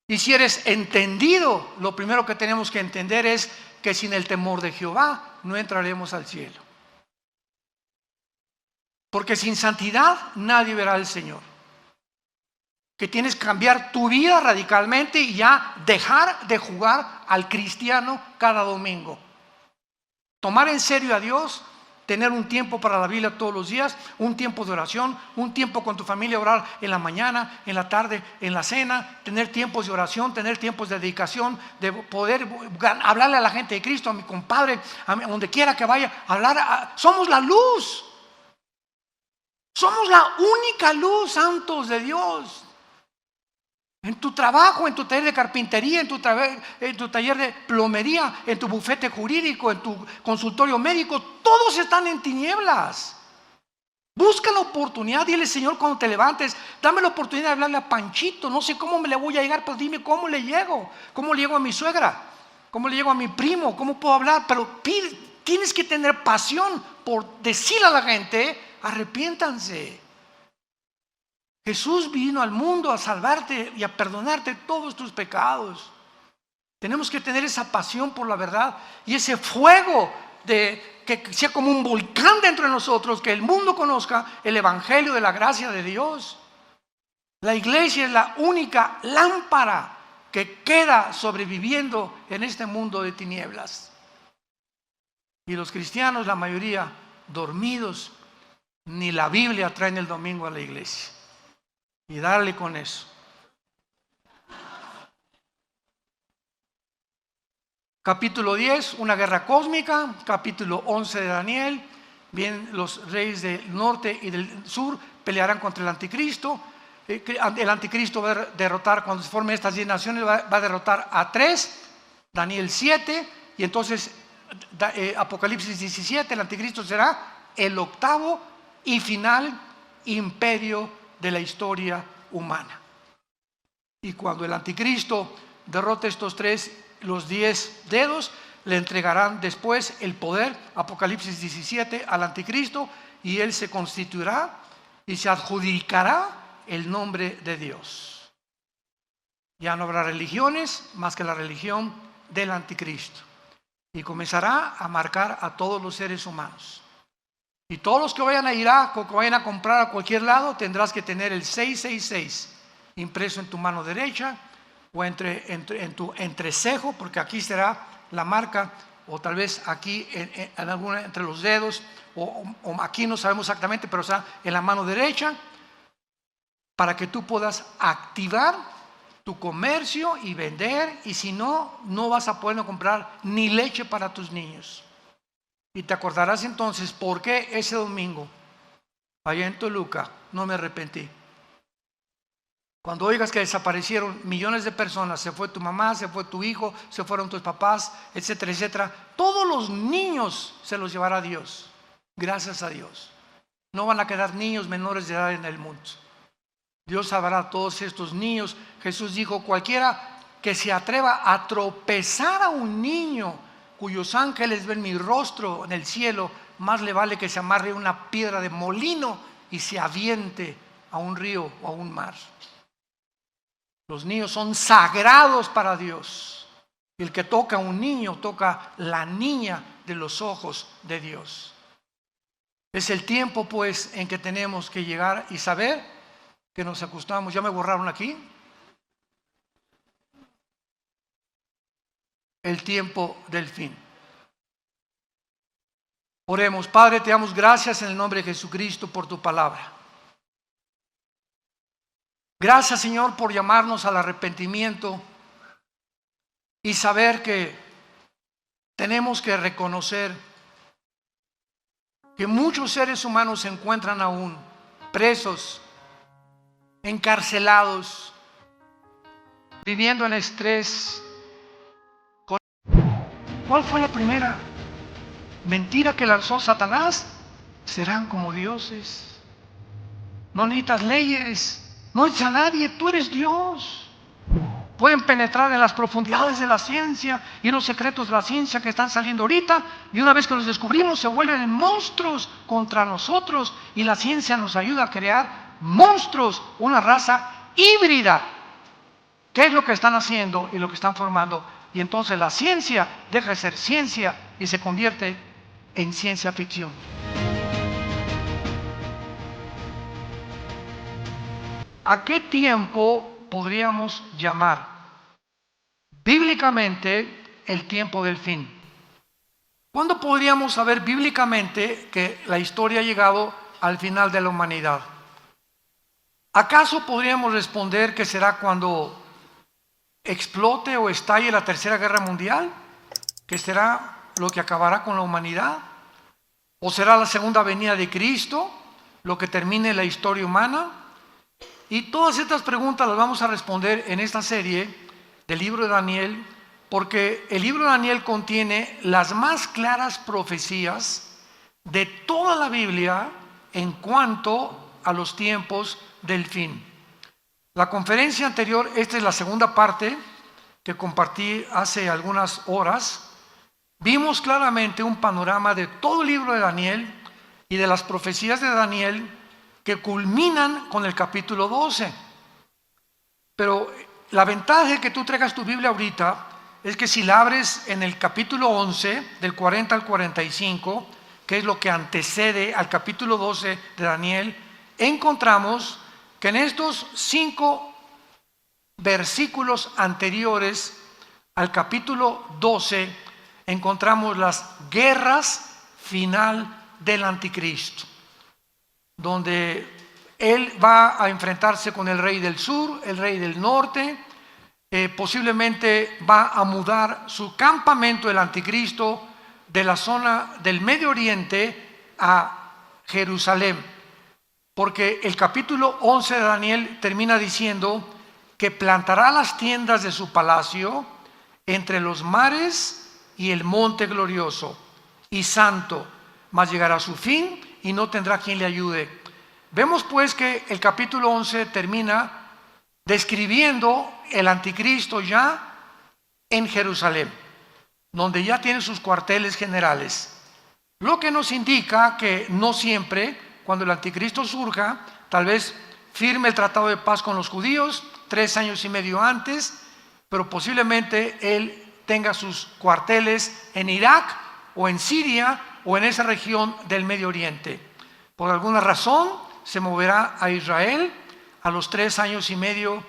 Y si eres entendido, lo primero que tenemos que entender es que sin el temor de Jehová no entraremos al cielo. Porque sin santidad nadie verá al Señor. Que tienes que cambiar tu vida radicalmente y ya dejar de jugar al cristiano cada domingo. Tomar en serio a Dios tener un tiempo para la Biblia todos los días, un tiempo de oración, un tiempo con tu familia, orar en la mañana, en la tarde, en la cena, tener tiempos de oración, tener tiempos de dedicación, de poder hablarle a la gente de Cristo, a mi compadre, a donde quiera que vaya, somos la luz. Somos la única luz, santos de Dios. En tu trabajo, en tu taller de carpintería, en tu taller de plomería, en tu bufete jurídico, en tu consultorio médico, todos están en tinieblas. Busca la oportunidad, dile: Señor, cuando te levantes, dame la oportunidad de hablarle a Panchito. No sé cómo me le voy a llegar, pero dime cómo le llego. ¿Cómo le llego a mi suegra? ¿Cómo le llego a mi primo? ¿Cómo puedo hablar? Pero tienes que tener pasión por decirle a la gente: arrepiéntanse. Jesús vino al mundo a salvarte y a perdonarte todos tus pecados. Tenemos que tener esa pasión por la verdad y ese fuego que sea como un volcán dentro de nosotros, que el mundo conozca el evangelio de la gracia de Dios. La iglesia es la única lámpara que queda sobreviviendo en este mundo de tinieblas. Y los cristianos, la mayoría, dormidos, ni la Biblia traen el domingo a la iglesia. Y darle con eso. Capítulo 10, una guerra cósmica. Capítulo 11 de Daniel. Bien, los reyes del norte y del sur pelearán contra el anticristo. El anticristo va a derrotar, cuando se formen estas 10 naciones, va a derrotar a 3. Daniel 7. Y entonces Apocalipsis 17, el anticristo será el octavo y final imperio de la historia humana. Y cuando el anticristo derrote estos 3, los 10 dedos, le entregarán después el poder, Apocalipsis 17, al anticristo, y él se constituirá y se adjudicará el nombre de Dios. Ya no habrá religiones más que la religión del anticristo, y comenzará a marcar a todos los seres humanos. Y todos los que vayan a Irak o que vayan a comprar a cualquier lado, tendrás que tener el 666 impreso en tu mano derecha o en tu entrecejo, porque aquí será la marca, o tal vez aquí en alguna entre los dedos, o aquí no sabemos exactamente, pero será en la mano derecha, para que tú puedas activar tu comercio y vender. Y si no, no vas a poder comprar ni leche para tus niños. Y te acordarás entonces por qué ese domingo, allá en Toluca, no me arrepentí. Cuando oigas que desaparecieron millones de personas, se fue tu mamá, se fue tu hijo, se fueron tus papás, etcétera, etcétera, todos los niños se los llevará Dios. Gracias a Dios. No van a quedar niños menores de edad en el mundo. Dios salvará a todos estos niños. Jesús dijo: cualquiera que se atreva a tropezar a un niño cuyos ángeles ven mi rostro en el cielo, más le vale que se amarre una piedra de molino y se aviente a un río o a un mar. Los niños son sagrados para Dios. El que toca a un niño toca la niña de los ojos de Dios. Es el tiempo, pues, en que tenemos que llegar y saber que nos acostamos. ¿Ya me borraron aquí? El tiempo del fin. Oremos. Padre, te damos gracias en el nombre de Jesucristo por tu palabra. Gracias, Señor, por llamarnos al arrepentimiento y saber que tenemos que reconocer que muchos seres humanos se encuentran aún presos, encarcelados, viviendo en estrés. ¿Cuál fue la primera mentira que lanzó Satanás? Serán como dioses. No necesitas leyes, no necesitas a nadie, tú eres Dios. Pueden penetrar en las profundidades de la ciencia y en los secretos de la ciencia que están saliendo ahorita, y una vez que los descubrimos se vuelven monstruos contra nosotros, y la ciencia nos ayuda a crear monstruos, una raza híbrida. ¿Qué es lo que están haciendo y lo que están formando? Y entonces la ciencia deja de ser ciencia y se convierte en ciencia ficción. ¿A qué tiempo podríamos llamar bíblicamente el tiempo del fin? ¿Cuándo podríamos saber bíblicamente que la historia ha llegado al final de la humanidad? ¿Acaso podríamos responder que será cuando explote o estalle la Tercera Guerra Mundial? ¿Que será lo que acabará con la humanidad? ¿O será la segunda venida de Cristo lo que termine la historia humana? Y todas estas preguntas las vamos a responder en esta serie del libro de Daniel, porque el libro de Daniel contiene las más claras profecías de toda la Biblia en cuanto a los tiempos del fin. La conferencia anterior, esta es la segunda parte que compartí hace algunas horas, vimos claramente un panorama de todo el libro de Daniel y de las profecías de Daniel que culminan con el capítulo 12. Pero la ventaja de que tú traigas tu Biblia ahorita es que si la abres en el capítulo 11, del 40 al 45, que es lo que antecede al capítulo 12 de Daniel, encontramos que en estos 5 versículos anteriores al capítulo 12 encontramos las guerras final del anticristo, donde él va a enfrentarse con el rey del sur, el rey del norte, posiblemente va a mudar su campamento el anticristo de la zona del Medio Oriente a Jerusalén, porque el capítulo 11 de Daniel termina diciendo que plantará las tiendas de su palacio entre los mares y el monte glorioso y santo, mas llegará a su fin y no tendrá quien le ayude. Vemos pues que el capítulo 11 termina describiendo el anticristo ya en Jerusalén, donde ya tiene sus cuarteles generales, lo que nos indica que no siempre, cuando el anticristo surja, tal vez firme el tratado de paz con los judíos 3 años y medio antes, pero posiblemente él tenga sus cuarteles en Irak o en Siria o en esa región del Medio Oriente. Por alguna razón se moverá a Israel a los 3 años y medio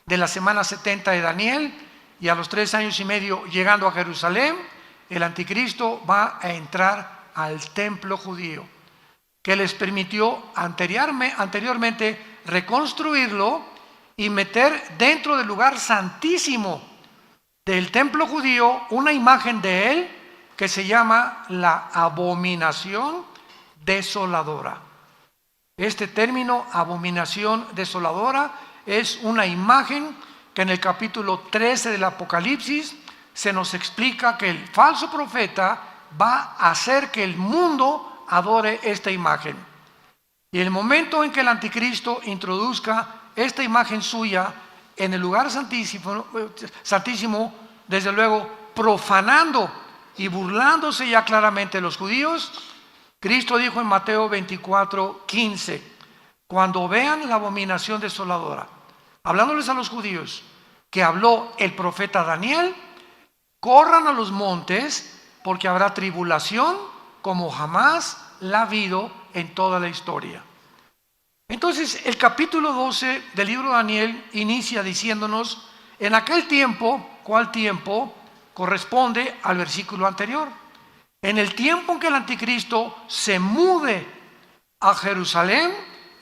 de la semana 70 de Daniel, y a los 3 años y medio llegando a Jerusalén, el anticristo va a entrar al templo judío, que les permitió anteriormente reconstruirlo y meter dentro del lugar santísimo del templo judío una imagen de él que se llama la abominación desoladora. Este término, abominación desoladora, es una imagen que en el capítulo 13 del Apocalipsis se nos explica que el falso profeta va a hacer que el mundo adore esta imagen. Y el momento en que el anticristo introduzca esta imagen suya en el lugar santísimo, desde luego profanando y burlándose ya claramente de los judíos, Cristo dijo en Mateo 24:15, cuando vean la abominación desoladora, hablándoles a los judíos, que habló el profeta Daniel, corran a los montes, porque habrá tribulación como jamás la ha habido en toda la historia. Entonces, el capítulo 12 del libro de Daniel inicia diciéndonos, en aquel tiempo, ¿cuál tiempo? Corresponde al versículo anterior. En el tiempo en que el anticristo se mude a Jerusalén,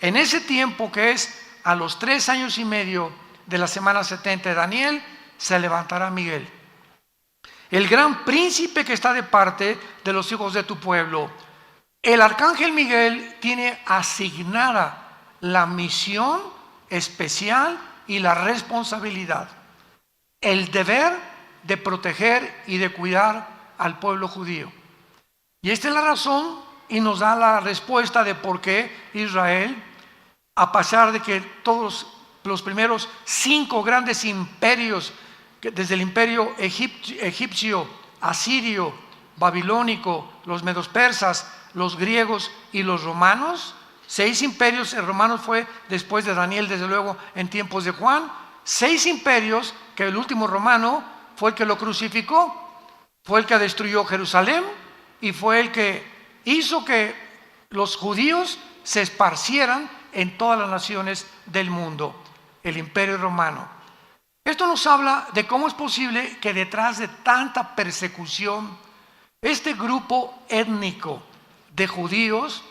en ese tiempo que es a los 3 años y medio de la semana 70 de Daniel, se levantará Miguel, el gran príncipe que está de parte de los hijos de tu pueblo. El arcángel Miguel tiene asignada la misión especial y la responsabilidad, el deber de proteger y de cuidar al pueblo judío. Y esta es la razón y nos da la respuesta de por qué Israel, a pesar de que todos los primeros 5 grandes imperios, desde el imperio egipcio, asirio, babilónico, los medos persas, los griegos y los romanos, 6 imperios, el romano fue después de Daniel, desde luego en tiempos de Juan, 6 imperios, que el último romano fue el que lo crucificó, fue el que destruyó Jerusalén y fue el que hizo que los judíos se esparcieran en todas las naciones del mundo, el imperio romano. Esto nos habla de cómo es posible que detrás de tanta persecución, este grupo étnico de judíos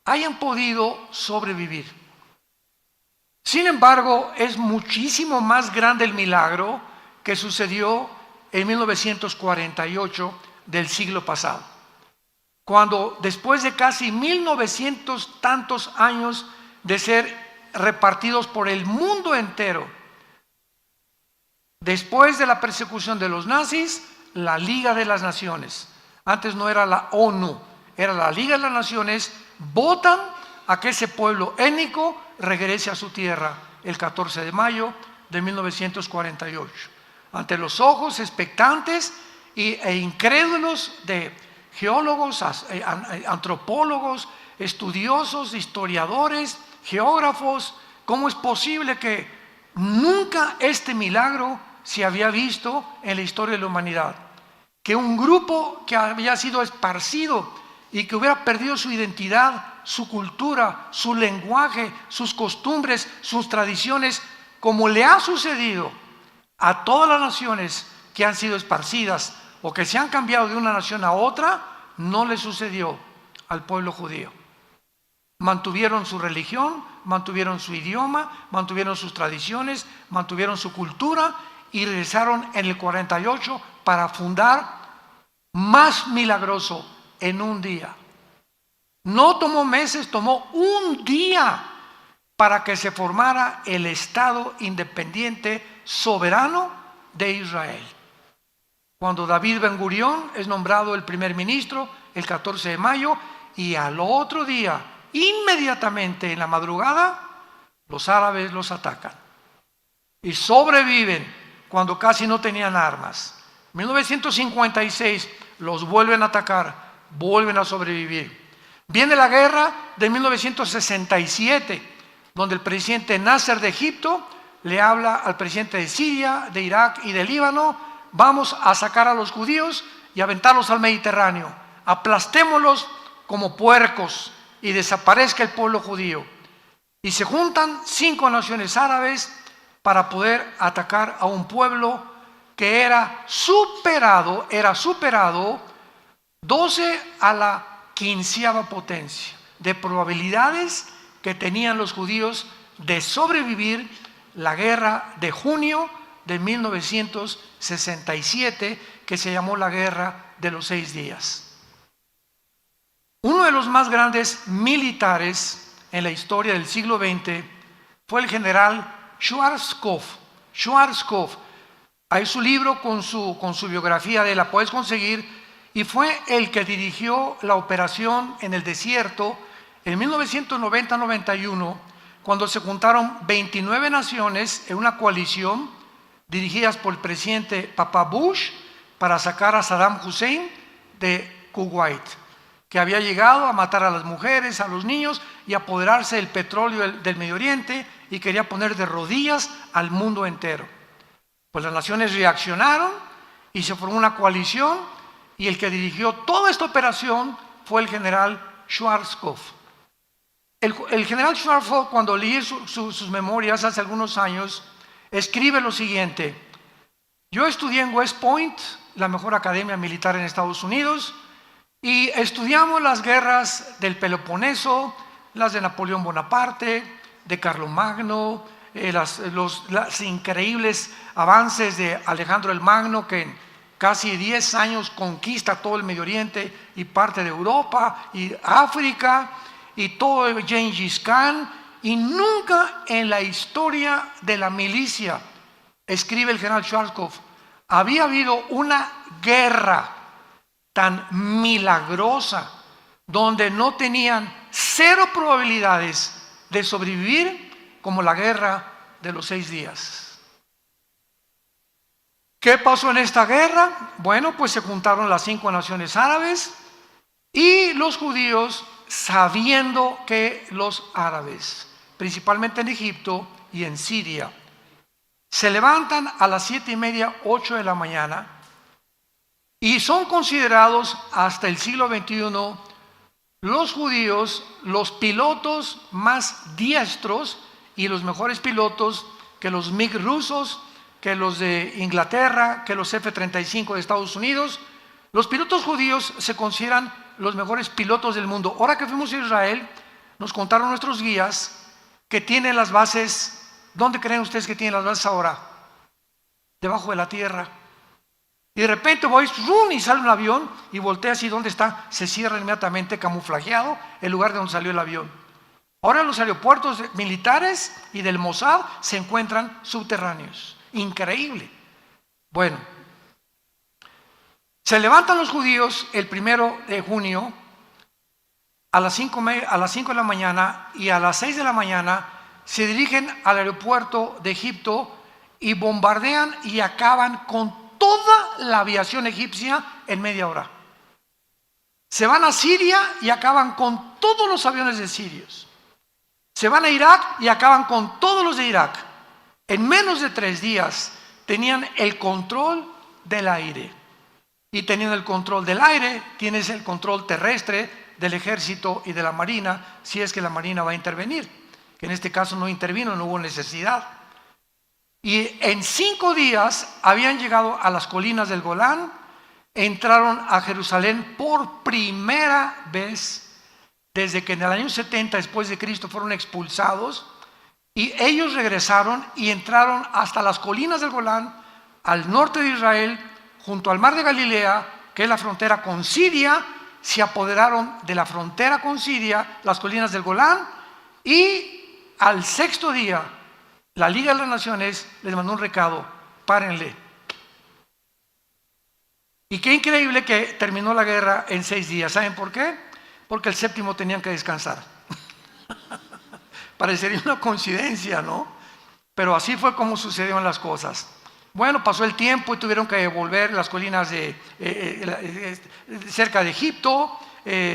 hayan podido sobrevivir. Sin embargo, es muchísimo más grande el milagro que sucedió en 1948 del siglo pasado, cuando después de casi 1900 tantos años de ser repartidos por el mundo entero, después de la persecución de los nazis, la Liga de las Naciones, antes no era la ONU, era la Liga de las Naciones, votan a que ese pueblo étnico regrese a su tierra el 14 de mayo de 1948. Ante los ojos expectantes e incrédulos de geólogos, antropólogos, estudiosos, historiadores, geógrafos, ¿cómo es posible que nunca este milagro se había visto en la historia de la humanidad? Que un grupo que había sido esparcido y que hubiera perdido su identidad, su cultura, su lenguaje, sus costumbres, sus tradiciones, como le ha sucedido a todas las naciones que han sido esparcidas o que se han cambiado de una nación a otra, no le sucedió al pueblo judío. Mantuvieron su religión, mantuvieron su idioma, mantuvieron sus tradiciones, mantuvieron su cultura y regresaron en el 48 para fundar más milagroso en un día. No tomó meses, tomó un día para que se formara el Estado independiente soberano de Israel. Cuando David Ben Gurión es nombrado el primer ministro el 14 de mayo y al otro día, inmediatamente en la madrugada, los árabes los atacan y sobreviven cuando casi no tenían armas. En 1956 los vuelven a atacar, vuelven a sobrevivir. Viene la guerra de 1967, donde el presidente Nasser de Egipto le habla al presidente de Siria, de Irak y de Líbano: vamos a sacar a los judíos y aventarlos al Mediterráneo, aplastémoslos como puercos y desaparezca el pueblo judío. Y se juntan 5 naciones árabes para poder atacar a un pueblo que era superado 12 a la 15ª potencia de probabilidades que tenían los judíos de sobrevivir la guerra de junio de 1967, que se llamó la Guerra de los 6 días. Uno de los más grandes militares en la historia del siglo XX fue el general Schwarzkopf. Hay su libro con su biografía de él, la puedes conseguir, y fue el que dirigió la operación en el desierto en 1990-91, cuando se juntaron 29 naciones en una coalición dirigidas por el presidente Papa Bush para sacar a Saddam Hussein de Kuwait, que había llegado a matar a las mujeres, a los niños y apoderarse del petróleo del Medio Oriente, y quería poner de rodillas al mundo entero. Pues las naciones reaccionaron y se formó una coalición, y el que dirigió toda esta operación fue el general Schwarzkopf. El general Schwarzkopf, cuando leí sus memorias hace algunos años, escribe lo siguiente: yo estudié en West Point, la mejor academia militar en Estados Unidos, y estudiamos las guerras del Peloponeso, las de Napoleón Bonaparte, de Carlomagno, los increíbles avances de Alejandro el Magno, que en casi 10 años conquista todo el Medio Oriente y parte de Europa y África, y todo Gengis Khan, y nunca en la historia de la milicia, escribe el general Schwarzkopf, había habido una guerra tan milagrosa, donde no tenían 0 probabilidades de sobrevivir, como la guerra de los 6 días. ¿Qué pasó en esta guerra? Bueno, pues se juntaron las 5 naciones árabes y los judíos, sabiendo que los árabes, principalmente en Egipto y en Siria, se levantan a las 7:30, 8 de la mañana, y son considerados hasta el siglo XXI los judíos los pilotos más diestros y los mejores pilotos que los MiG rusos, que los de Inglaterra, que los F-35 de Estados Unidos. Los pilotos judíos se consideran los mejores pilotos del mundo. Ahora que fuimos a Israel, nos contaron nuestros guías que tienen las bases. ¿Dónde creen ustedes que tienen las bases ahora? Debajo de la tierra. Y de repente voy, ¡rum!, y sale un avión y voltea así, ¿dónde está? Se cierra inmediatamente, camuflajeado, el lugar de donde salió el avión. Ahora los aeropuertos militares y del Mossad se encuentran subterráneos. Increíble. Bueno, se levantan los judíos el 1 de junio a las 5 de la mañana, y a las 6 de la mañana se dirigen al aeropuerto de Egipto y bombardean y acaban con toda la aviación egipcia en media hora. Se van a Siria y acaban con todos los aviones de sirios. Se van a Irak y acaban con todos los de Irak. En menos de 3 días tenían el control del aire. Y teniendo el control del aire, tienes el control terrestre del ejército y de la marina, si es que la marina va a intervenir. Que en este caso no intervino, no hubo necesidad. Y en 5 días habían llegado a las colinas del Golán, entraron a Jerusalén por primera vez desde que en el año 70 después de Cristo fueron expulsados, y ellos regresaron y entraron hasta las colinas del Golán, al norte de Israel, junto al mar de Galilea, que es la frontera con Siria. Se apoderaron de la frontera con Siria, las colinas del Golán, y al 6º día, la Liga de las Naciones les mandó un recado: párenle. Y qué increíble que terminó la guerra en 6 días. ¿Saben por qué? Porque el 7º tenían que descansar. Parecería una coincidencia, ¿no? Pero así fue como sucedieron las cosas. Bueno, pasó el tiempo y tuvieron que volver las colinas cerca de Egipto.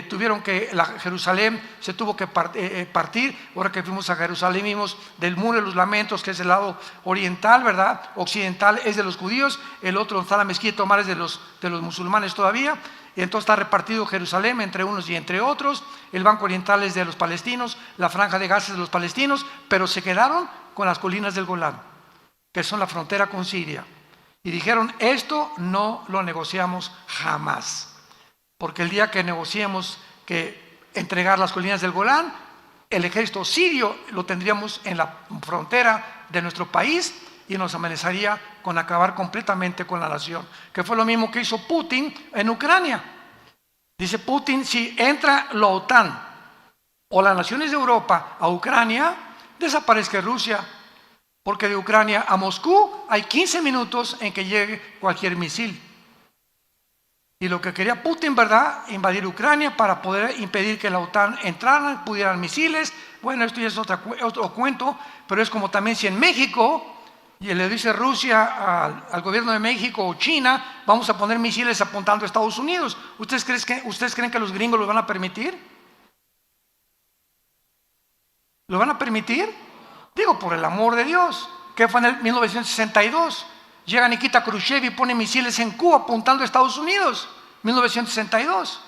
Tuvieron que, Jerusalén se tuvo que partir. Ahora que fuimos a Jerusalén vimos del Muro de los Lamentos, que es el lado oriental, ¿verdad? Occidental es de los judíos, el otro donde está la mezquita Omar es de los musulmanes todavía. Y entonces está repartido Jerusalén entre unos y entre otros. El banco oriental es de los palestinos, la franja de Gaza es de los palestinos, pero se quedaron con las colinas del Golán, que son la frontera con Siria. Y dijeron: esto no lo negociamos jamás, porque el día que negociemos que entregar las colinas del Golán, el ejército sirio lo tendríamos en la frontera de nuestro país y nos amenazaría con acabar completamente con la nación, que fue lo mismo que hizo Putin en Ucrania. Dice Putin: si entra la OTAN o las naciones de Europa a Ucrania, desaparezca Rusia, porque de Ucrania a Moscú hay 15 minutos en que llegue cualquier misil. Y lo que quería Putin, ¿verdad?, invadir Ucrania para poder impedir que la OTAN entrara, pudieran misiles. Bueno, esto ya es otro cuento, pero es como también si en México y le dice Rusia al gobierno de México o China: vamos a poner misiles apuntando a Estados Unidos. ¿Ustedes creen que los gringos lo van a permitir? ¿Lo van a permitir? Digo, por el amor de Dios. ¿Qué fue en el 1962? Llega Nikita Khrushchev y pone misiles en Cuba apuntando a Estados Unidos. 1962.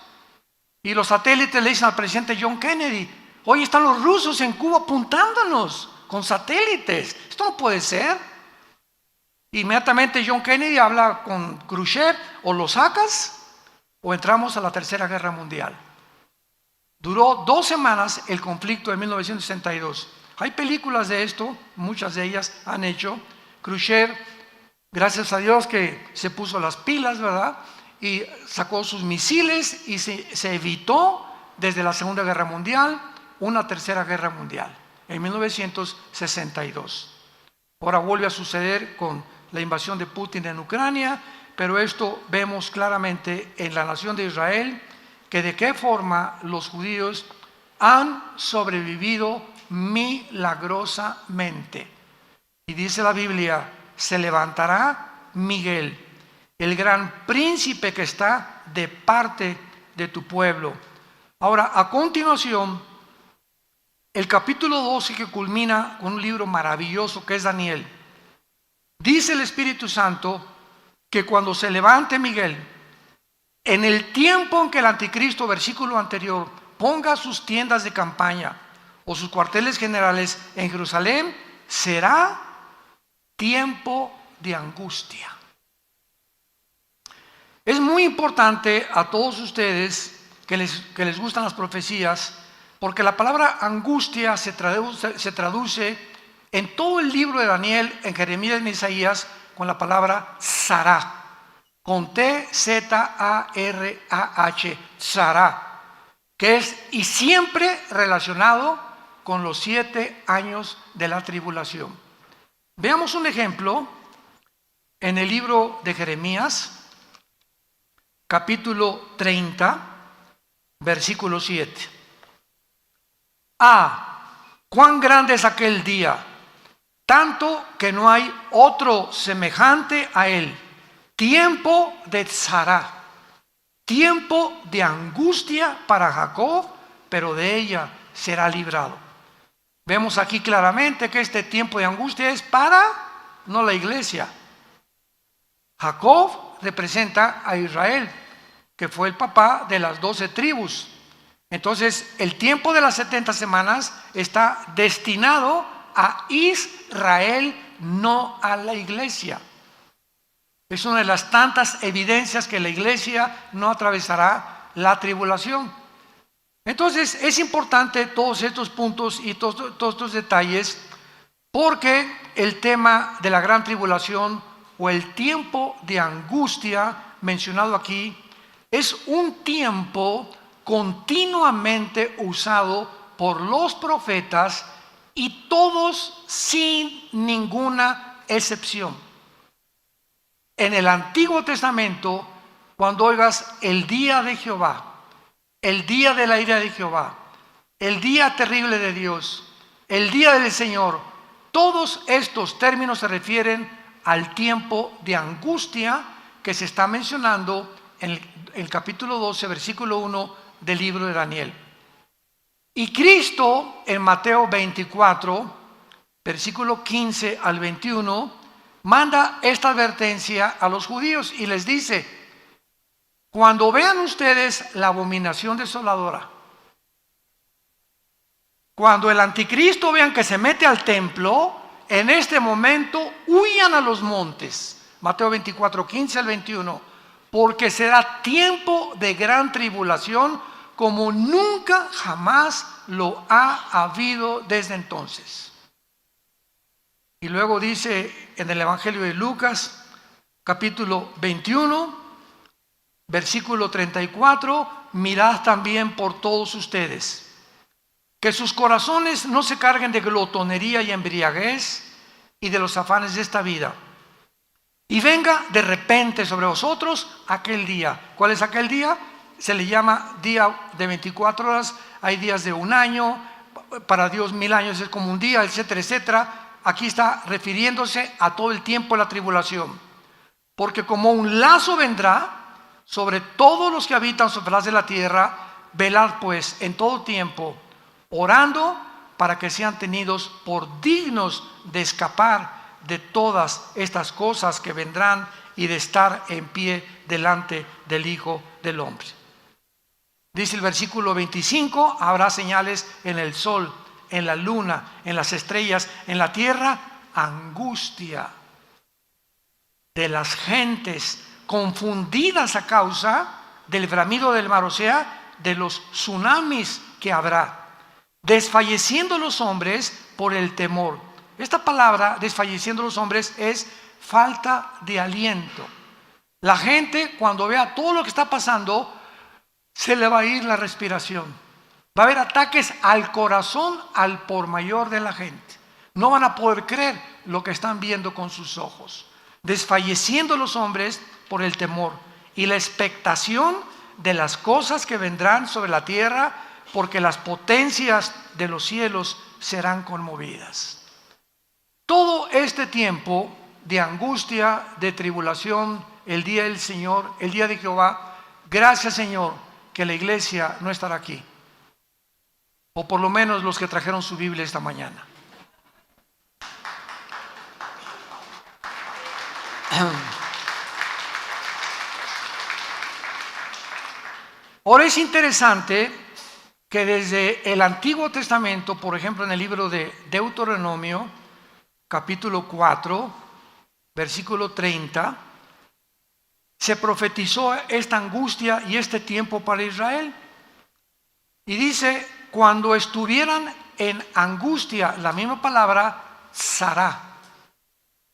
Y los satélites le dicen al presidente John Kennedy: hoy están los rusos en Cuba apuntándonos con satélites. Esto no puede ser. Inmediatamente John Kennedy habla con Khrushchev: o lo sacas o entramos a la Tercera Guerra Mundial. Duró 2 semanas el conflicto de 1962. Hay películas de esto, muchas de ellas han hecho. Khrushchev, gracias a Dios que se puso las pilas, ¿verdad?, y sacó sus misiles y se evitó desde la Segunda Guerra Mundial una Tercera Guerra Mundial en 1962. Ahora vuelve a suceder con la invasión de Putin en Ucrania, pero esto vemos claramente en la nación de Israel, que de qué forma los judíos han sobrevivido milagrosamente. Y dice la Biblia: se levantará Miguel, el gran príncipe que está de parte de tu pueblo. Ahora, a continuación, el capítulo 12, que culmina con un libro maravilloso que es Daniel. Dice el Espíritu Santo que cuando se levante Miguel, en el tiempo en que el anticristo, versículo anterior, ponga sus tiendas de campaña o sus cuarteles generales en Jerusalén, será tiempo de angustia. Es muy importante a todos ustedes que les gustan las profecías, porque la palabra angustia se traduce en todo el libro de Daniel, en Jeremías y en Isaías, con la palabra Sarah, con T-Z-A-R-A-H, Sarah, que es y siempre relacionado con los 7 años de la tribulación. Veamos un ejemplo en el libro de Jeremías, capítulo 30, versículo 7. Cuán grande es aquel día, tanto que no hay otro semejante a él. Tiempo de tzará, tiempo de angustia para Jacob, pero de ella será librado. Vemos aquí claramente que este tiempo de angustia es para, no la iglesia. Jacob representa a Israel, que fue el papá de las 12 tribus. Entonces, el tiempo de las 70 semanas está destinado a Israel, no a la iglesia. Es una de las tantas evidencias que la iglesia no atravesará la tribulación. Entonces, es importante todos estos puntos y todos estos detalles, porque el tema de la gran tribulación o el tiempo de angustia mencionado aquí es un tiempo continuamente usado por los profetas y todos sin ninguna excepción. En el Antiguo Testamento, cuando oigas el día de Jehová, el día de la ira de Jehová, el día terrible de Dios, el día del Señor, todos estos términos se refieren al tiempo de angustia que se está mencionando en el capítulo 12, versículo 1 del libro de Daniel. Y Cristo en Mateo 24, versículo 15 al 21, manda esta advertencia a los judíos y les dice: cuando vean ustedes la abominación desoladora, cuando el anticristo vean que se mete al templo, en este momento huyan a los montes. Mateo 24, 15 al 21, porque será tiempo de gran tribulación como nunca jamás lo ha habido desde entonces. Y luego dice en el Evangelio de Lucas, capítulo 21, versículo 34, mirad también por todos ustedes, que sus corazones no se carguen de glotonería y embriaguez y de los afanes de esta vida. Y venga de repente sobre vosotros aquel día. ¿Cuál es aquel día? Se le llama día de 24 horas, hay días de un año, para Dios 1000 años es como un día, etcétera, etcétera. Aquí está refiriéndose a todo el tiempo de la tribulación. Porque como un lazo vendrá sobre todos los que habitan sobre la faz de la tierra, velad pues en todo tiempo, orando para que sean tenidos por dignos de escapar de todas estas cosas que vendrán y de estar en pie delante del Hijo del Hombre. Dice el versículo 25, habrá señales en el sol, en la luna, en las estrellas, en la tierra, angustia de las gentes confundidas a causa del bramido del mar, o sea, de los tsunamis que habrá, desfalleciendo los hombres por el temor. Esta palabra, desfalleciendo los hombres, es falta de aliento. La gente, cuando vea todo lo que está pasando, se le va a ir la respiración. Va a haber ataques al corazón al por mayor de la gente. No van a poder creer lo que están viendo con sus ojos. Desfalleciendo los hombres por el temor y la expectación de las cosas que vendrán sobre la tierra, porque las potencias de los cielos serán conmovidas. Todo este tiempo de angustia, de tribulación, el día del Señor, el día de Jehová, gracias Señor que la iglesia no estará aquí, o por lo menos los que trajeron su Biblia esta mañana. Ahora es interesante que desde el Antiguo Testamento, por ejemplo en el libro de Deuteronomio, capítulo 4, versículo 30, se profetizó esta angustia y este tiempo para Israel. Y dice, cuando estuvieran en angustia, la misma palabra Sará,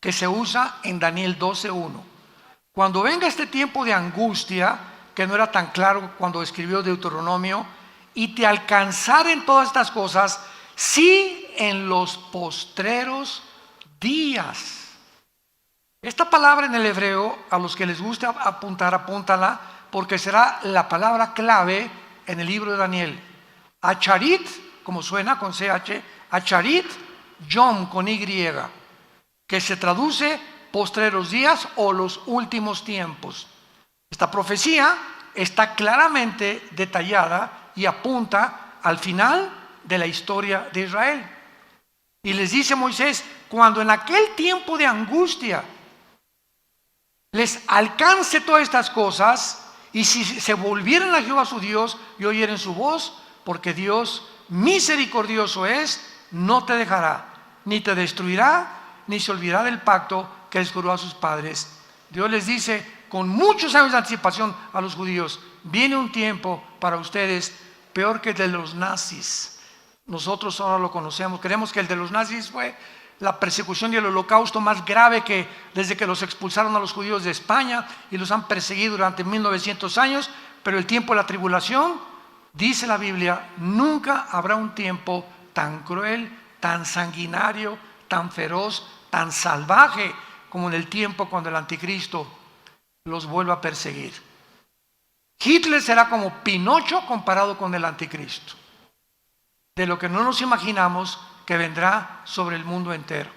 que se usa en Daniel 12:1. Cuando venga este tiempo de angustia, que no era tan claro cuando escribió Deuteronomio, y te alcanzaren todas estas cosas, sí en los postreros días. Esta palabra en el hebreo, a los que les guste apuntar, apúntala, porque será la palabra clave en el libro de Daniel. Acharit, como suena con CH, Acharit, Yom con Y, que se traduce postreros días o los últimos tiempos. Esta profecía está claramente detallada y apunta al final de la historia de Israel. Y les dice Moisés, cuando en aquel tiempo de angustia les alcance todas estas cosas, y si se volvieran a Jehová su Dios y oyeren su voz, porque Dios misericordioso es, no te dejará, ni te destruirá, ni se olvidará del pacto que les juró a sus padres. Dios les dice con muchos años de anticipación a los judíos, viene un tiempo para ustedes peor que el de los nazis. Nosotros ahora lo conocemos, creemos que el de los nazis fue la persecución y el holocausto más grave que desde que los expulsaron a los judíos de España y los han perseguido durante 1900 años, pero el tiempo de la tribulación, dice la Biblia, nunca habrá un tiempo tan cruel, tan sanguinario, tan feroz, tan salvaje como en el tiempo cuando el anticristo los vuelva a perseguir. Hitler será como Pinocho comparado con el anticristo, de lo que no nos imaginamos que vendrá sobre el mundo entero.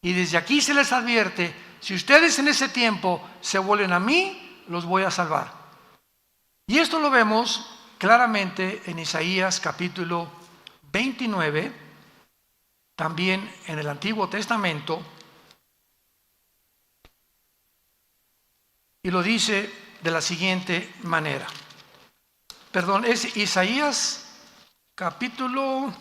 Y desde aquí se les advierte, si ustedes en ese tiempo se vuelven a mí, los voy a salvar. Y esto lo vemos claramente en Isaías capítulo 29, también en el Antiguo Testamento, y lo dice de la siguiente manera. Perdón, es Isaías capítulo 29.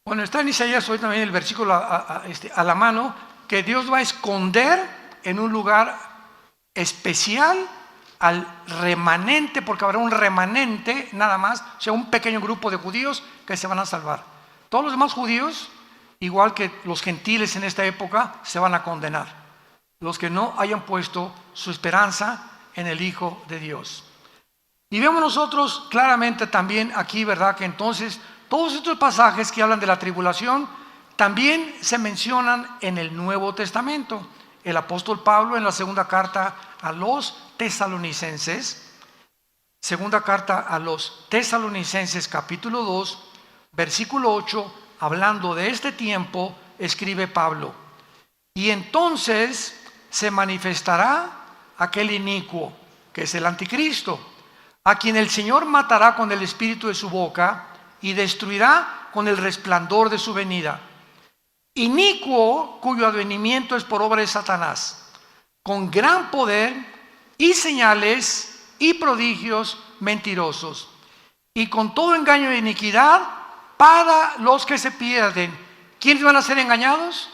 Bueno, está en Isaías hoy también el versículo a la mano, que Dios va a esconder en un lugar especial al remanente, porque habrá un remanente nada más, o sea, un pequeño grupo de judíos que se van a salvar. Todos los demás judíos, igual que los gentiles en esta época, se van a condenar. Los que no hayan puesto su esperanza en el Hijo de Dios. Y vemos nosotros claramente también aquí, ¿verdad?, que entonces todos estos pasajes que hablan de la tribulación también se mencionan en el Nuevo Testamento. El apóstol Pablo en la segunda carta a los Tesalonicenses, segunda carta a los Tesalonicenses capítulo 2, versículo 8, hablando de este tiempo, escribe Pablo: y entonces se manifestará aquel inicuo, que es el anticristo, a quien el Señor matará con el espíritu de su boca y destruirá con el resplandor de su venida. Inicuo, cuyo advenimiento es por obra de Satanás, con gran poder y señales y prodigios mentirosos, y con todo engaño de iniquidad para los que se pierden. ¿Quiénes van a ser engañados?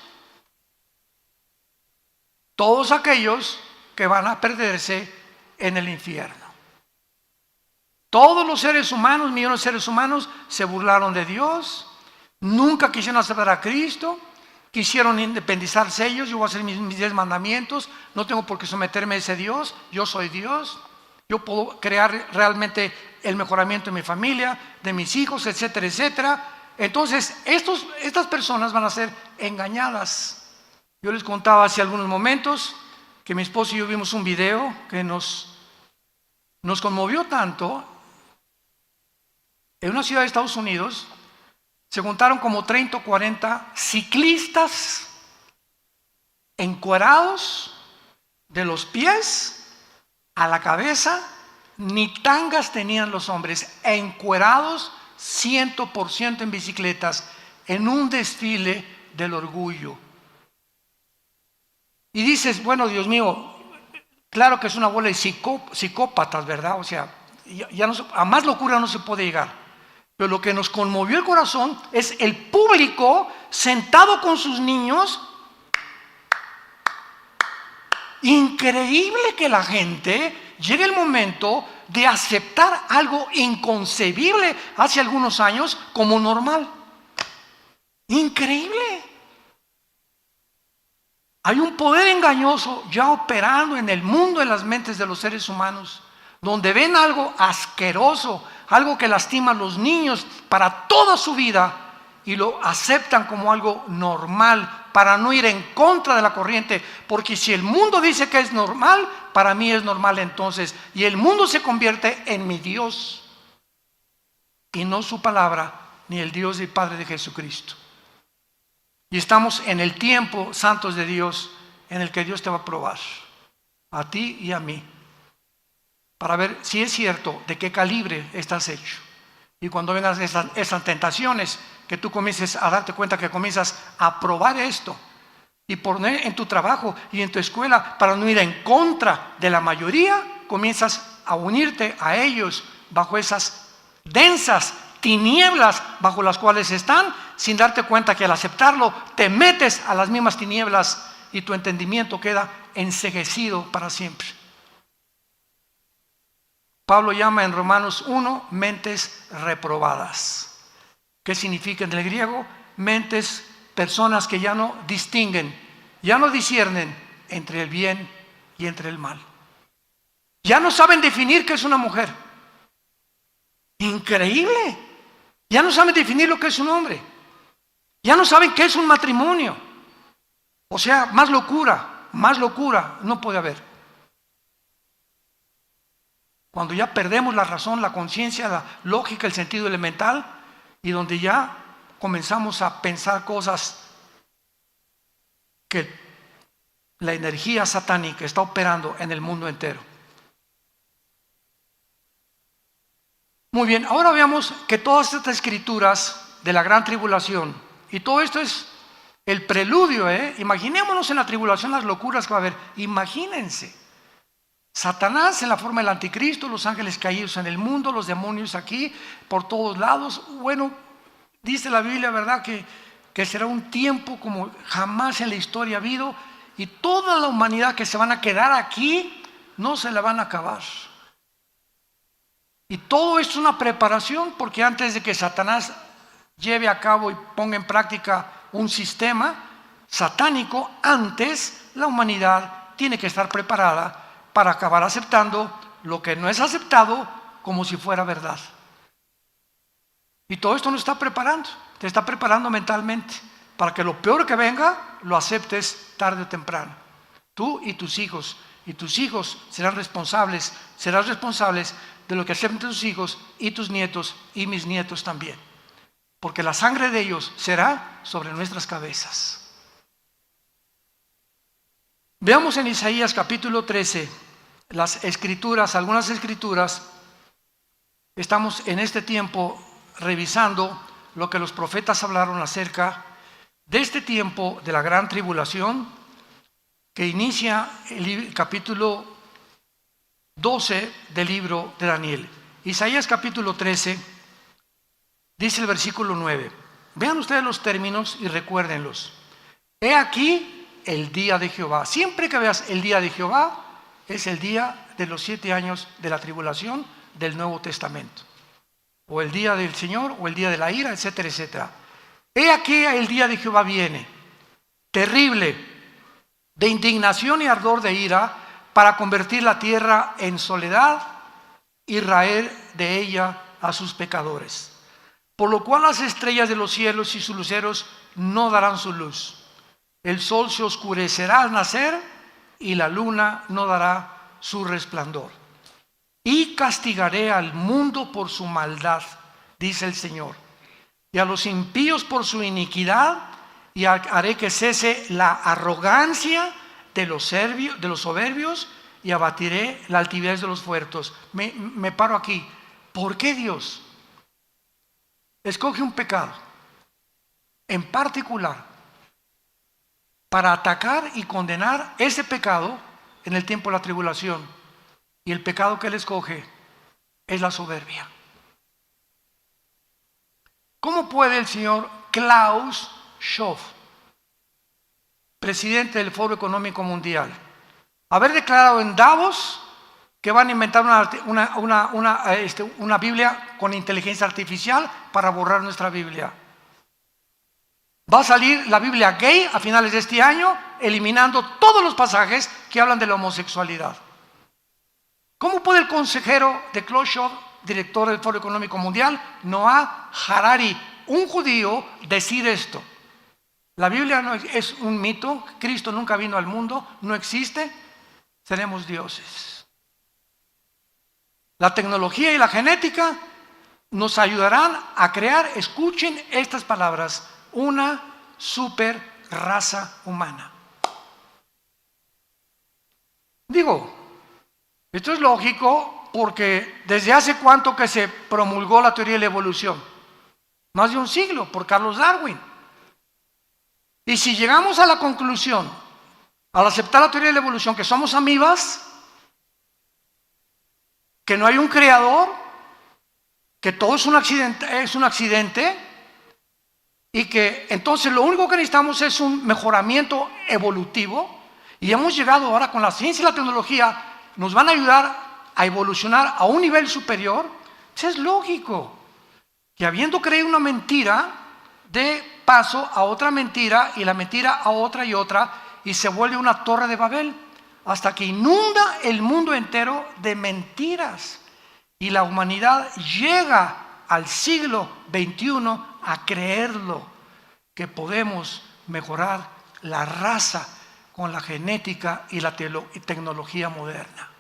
Todos aquellos que van a perderse en el infierno. Todos los seres humanos, millones de seres humanos, se burlaron de Dios, nunca quisieron aceptar a Cristo, quisieron independizarse ellos. Yo voy a hacer mis 10 mandamientos, no tengo por qué someterme a ese Dios, yo soy Dios, yo puedo crear realmente el mejoramiento de mi familia, de mis hijos, etcétera, etcétera. Entonces, estas personas van a ser engañadas. Yo les contaba hace algunos momentos que mi esposo y yo vimos un video que nos conmovió tanto. En una ciudad de Estados Unidos se juntaron como 30 o 40 ciclistas encuerados de los pies a la cabeza, ni tangas tenían los hombres, encuerados 100% en bicicletas, en un desfile del orgullo. Y dices, bueno, Dios mío, claro que es una bola de psicópatas, ¿verdad? O sea, ya no, a más locura no se puede llegar. Pero lo que nos conmovió el corazón es el público sentado con sus niños. Increíble que la gente llegue el momento de aceptar algo inconcebible hace algunos años como normal. Increíble. Hay un poder engañoso ya operando en el mundo, en las mentes de los seres humanos, donde ven algo asqueroso, algo que lastima a los niños para toda su vida y lo aceptan como algo normal para no ir en contra de la corriente, porque si el mundo dice que es normal, para mí es normal entonces, y el mundo se convierte en mi Dios y no su palabra, ni el Dios y Padre de Jesucristo. Y estamos en el tiempo, santos de Dios, en el que Dios te va a probar, a ti y a mí, para ver si es cierto de qué calibre estás hecho. Y cuando vengan esas tentaciones, que tú comiences a darte cuenta que comienzas a probar esto y poner en tu trabajo y en tu escuela para no ir en contra de la mayoría, comienzas a unirte a ellos bajo esas densas tinieblas bajo las cuales están, sin darte cuenta que al aceptarlo te metes a las mismas tinieblas y tu entendimiento queda enceguecido para siempre. Pablo llama en Romanos 1 mentes reprobadas. ¿Qué significa en el griego? Mentes, personas que ya no distinguen, ya no disciernen entre el bien y entre el mal. Ya no saben definir qué es una mujer. Increíble. Ya no saben definir lo que es un hombre. Ya no saben qué es un matrimonio. O sea, más locura no puede haber. Cuando ya perdemos la razón, la conciencia, la lógica, el sentido elemental, y donde ya comenzamos a pensar cosas que la energía satánica está operando en el mundo entero. Muy bien, ahora veamos que todas estas escrituras de la gran tribulación, y todo esto es el preludio, imaginémonos en la tribulación las locuras que va a haber, imagínense. Satanás en la forma del anticristo, los ángeles caídos en el mundo, los demonios aquí, por todos lados. Bueno, dice la Biblia, ¿verdad? Que será un tiempo como jamás en la historia ha habido, y toda la humanidad que se van a quedar aquí, no se la van a acabar. Y todo esto es una preparación, porque antes de que Satanás lleve a cabo y ponga en práctica un sistema satánico, antes la humanidad tiene que estar preparada para acabar aceptando lo que no es aceptado como si fuera verdad. Y todo esto nos está preparando, te está preparando mentalmente para que lo peor que venga lo aceptes tarde o temprano. Tú y tus hijos serán responsables, serás responsables de lo que acepten tus hijos y tus nietos y mis nietos también, porque la sangre de ellos será sobre nuestras cabezas. Veamos en Isaías capítulo 13 las escrituras, algunas escrituras. Estamos en este tiempo revisando lo que los profetas hablaron acerca de este tiempo de la gran tribulación que inicia el capítulo 12 del libro de Daniel. Isaías capítulo 13 dice el versículo 9. Vean ustedes los términos y recuérdenlos. He aquí el día de Jehová. Siempre que veas el día de Jehová, es el día de los 7 años de la tribulación del Nuevo Testamento, o el día del Señor, o el día de la ira, etcétera, etcétera. He aquí el día de Jehová viene, terrible, de indignación y ardor de ira, para convertir la tierra en soledad y raer de ella a sus pecadores. Por lo cual las estrellas de los cielos y sus luceros no darán su luz. El sol se oscurecerá al nacer y la luna no dará su resplandor. Y castigaré al mundo por su maldad, dice el Señor, y a los impíos por su iniquidad, y haré que cese la arrogancia de los soberbios, y abatiré la altivez de los fuertes. Me paro aquí. ¿Por qué Dios escoge un pecado en particular para atacar y condenar ese pecado en el tiempo de la tribulación? Y el pecado que Él escoge es la soberbia. ¿Cómo puede el señor Klaus Schwab, presidente del Foro Económico Mundial, haber declarado en Davos que van a inventar una Biblia con inteligencia artificial para borrar nuestra Biblia? Va a salir la Biblia gay a finales de este año, eliminando todos los pasajes que hablan de la homosexualidad. ¿Cómo puede el consejero de Klaus Schwab, director del Foro Económico Mundial, Noah Harari, un judío, decir esto? La Biblia no es un mito, Cristo nunca vino al mundo, no existe, seremos dioses. La tecnología y la genética nos ayudarán a crear, escuchen estas palabras, una super raza humana. Digo, esto es lógico porque desde hace cuánto que se promulgó la teoría de la evolución, más de un siglo, por Carlos Darwin. Y si llegamos a la conclusión, al aceptar la teoría de la evolución, que somos amibas, que no hay un creador, que todo es un accidente, y que entonces lo único que necesitamos es un mejoramiento evolutivo, y hemos llegado ahora con la ciencia y la tecnología, nos van a ayudar a evolucionar a un nivel superior. Pues es lógico que habiendo creído una mentira, dé paso a otra mentira y la mentira a otra y otra, y se vuelve una torre de Babel, hasta que inunda el mundo entero de mentiras, y la humanidad llega al siglo XXI a creerlo, que podemos mejorar la raza con la genética y la tecnología moderna.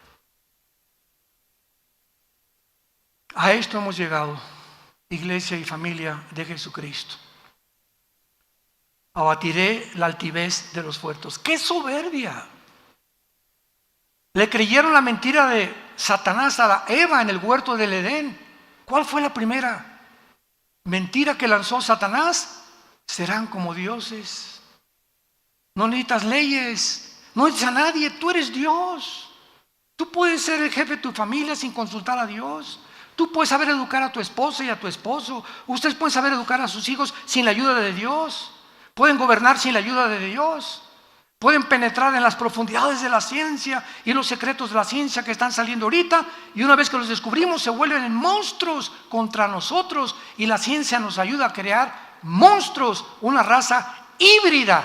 A esto hemos llegado, iglesia y familia de Jesucristo. Abatiré la altivez de los fuertes. ¡Qué soberbia! Le creyeron la mentira de Satanás a Eva en el huerto del Edén. ¿Cuál fue la primera mentira que lanzó Satanás? Serán como dioses. No necesitas leyes, no necesitas a nadie, tú eres Dios. Tú puedes ser el jefe de tu familia sin consultar a Dios. Tú puedes saber educar a tu esposa y a tu esposo. Ustedes pueden saber educar a sus hijos sin la ayuda de Dios. Pueden gobernar sin la ayuda de Dios. Pueden penetrar en las profundidades de la ciencia y los secretos de la ciencia que están saliendo ahorita, y una vez que los descubrimos se vuelven monstruos contra nosotros, y la ciencia nos ayuda a crear monstruos, una raza híbrida.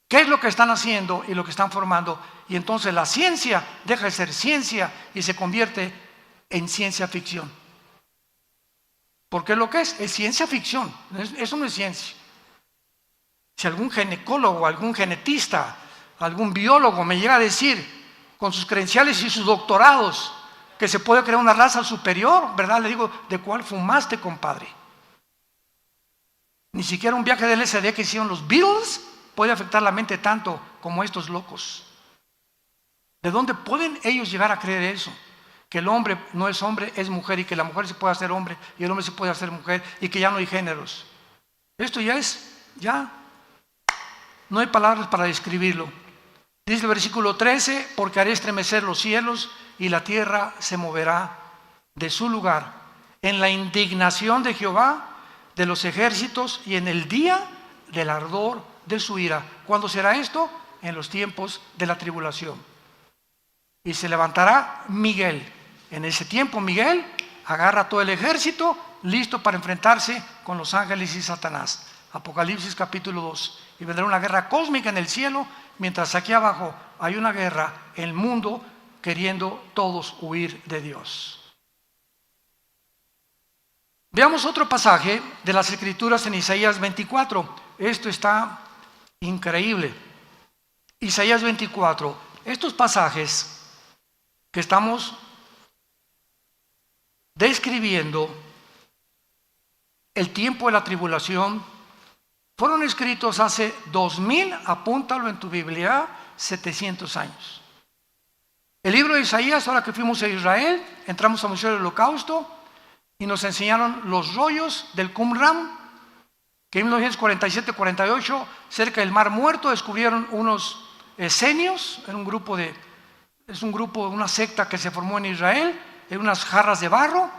¿Qué es lo que están haciendo y lo que están formando? Y entonces la ciencia deja de ser ciencia y se convierte en ciencia ficción. Porque lo que es ciencia ficción, eso no es ciencia. Si algún ginecólogo, algún genetista, algún biólogo me llega a decir, con sus credenciales y sus doctorados, que se puede crear una raza superior, ¿verdad? Le digo, ¿de cuál fumaste, compadre? Ni siquiera un viaje del LSD que hicieron los Beatles puede afectar la mente tanto como estos locos. ¿De dónde pueden ellos llegar a creer eso? Que el hombre no es hombre, es mujer, y que la mujer se puede hacer hombre y el hombre se puede hacer mujer, y que ya no hay géneros. Esto ya no hay palabras para describirlo. Dice el versículo 13, porque haré estremecer los cielos y la tierra se moverá de su lugar en la indignación de Jehová de los ejércitos y en el día del ardor de su ira. ¿Cuándo será esto? En los tiempos de la tribulación. Y se levantará Miguel. En ese tiempo Miguel agarra todo el ejército listo para enfrentarse con los ángeles y Satanás. Apocalipsis capítulo 2. Y vendrá una guerra cósmica en el cielo, mientras aquí abajo hay una guerra en el mundo queriendo todos huir de Dios. Veamos otro pasaje de las Escrituras en Isaías 24. Esto está increíble. Isaías 24. Estos pasajes que estamos describiendo el tiempo de la tribulación fueron escritos hace 2000, apúntalo en tu Biblia, 700 años. El libro de Isaías, ahora que fuimos a Israel, entramos al Museo del Holocausto y nos enseñaron los rollos del Qumran, que en 1947-48, cerca del Mar Muerto, descubrieron unos esenios, es un grupo, una secta que se formó en Israel, en unas jarras de barro,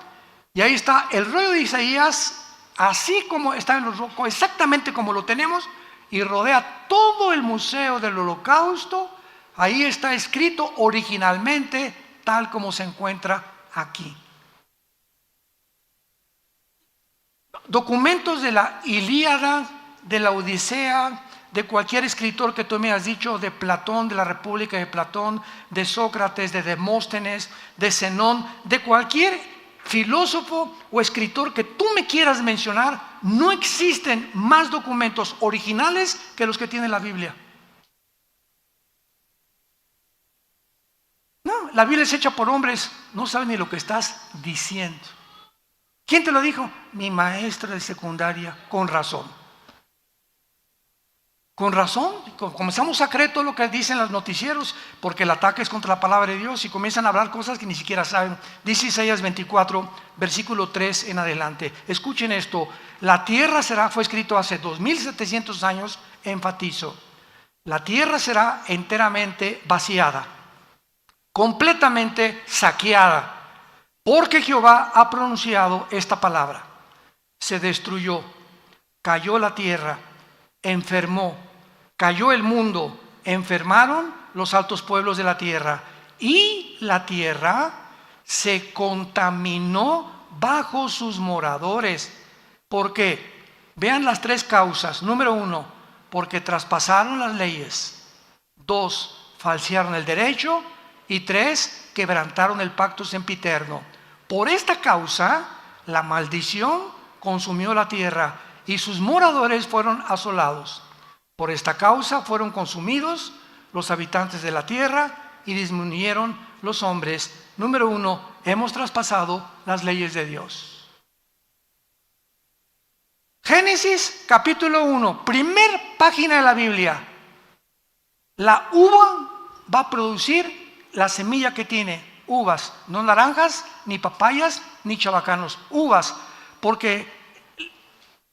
y ahí está el rollo de Isaías así como está en los rocos, exactamente como lo tenemos, y rodea todo el museo del Holocausto. Ahí está escrito originalmente tal como se encuentra aquí. Documentos de la Ilíada, de la Odisea, de cualquier escritor que tú me has dicho, de Platón, de la República de Platón, de Sócrates, de Demóstenes, de Zenón, de cualquier filósofo o escritor que tú me quieras mencionar, no existen más documentos originales que los que tiene la Biblia. No, la Biblia es hecha por hombres, no saben ni lo que estás diciendo. ¿Quién te lo dijo? Mi maestra de secundaria, con razón. Con razón, comenzamos a creer todo lo que dicen los noticieros, porque el ataque es contra la palabra de Dios y comienzan a hablar cosas que ni siquiera saben. Dice Isaías 24, versículo 3 en adelante. Escuchen esto: la tierra fue escrito hace 2700 años, enfatizo. La tierra será enteramente vaciada, completamente saqueada, porque Jehová ha pronunciado esta palabra. Se destruyó, cayó la tierra, enfermó, cayó el mundo, enfermaron los altos pueblos de la tierra, y la tierra se contaminó bajo sus moradores. ¿Por qué? Vean las tres causas. Número 1, porque traspasaron las leyes. 2, falsearon el derecho. Y 3, quebrantaron el pacto sempiterno. Por esta causa, la maldición consumió la tierra y sus moradores fueron asolados. Por esta causa fueron consumidos los habitantes de la tierra y disminuyeron los hombres. Número 1, hemos traspasado las leyes de Dios. Génesis capítulo 1, primer página de la Biblia. La uva va a producir la semilla que tiene, uvas, no naranjas, ni papayas, ni chabacanos, uvas, porque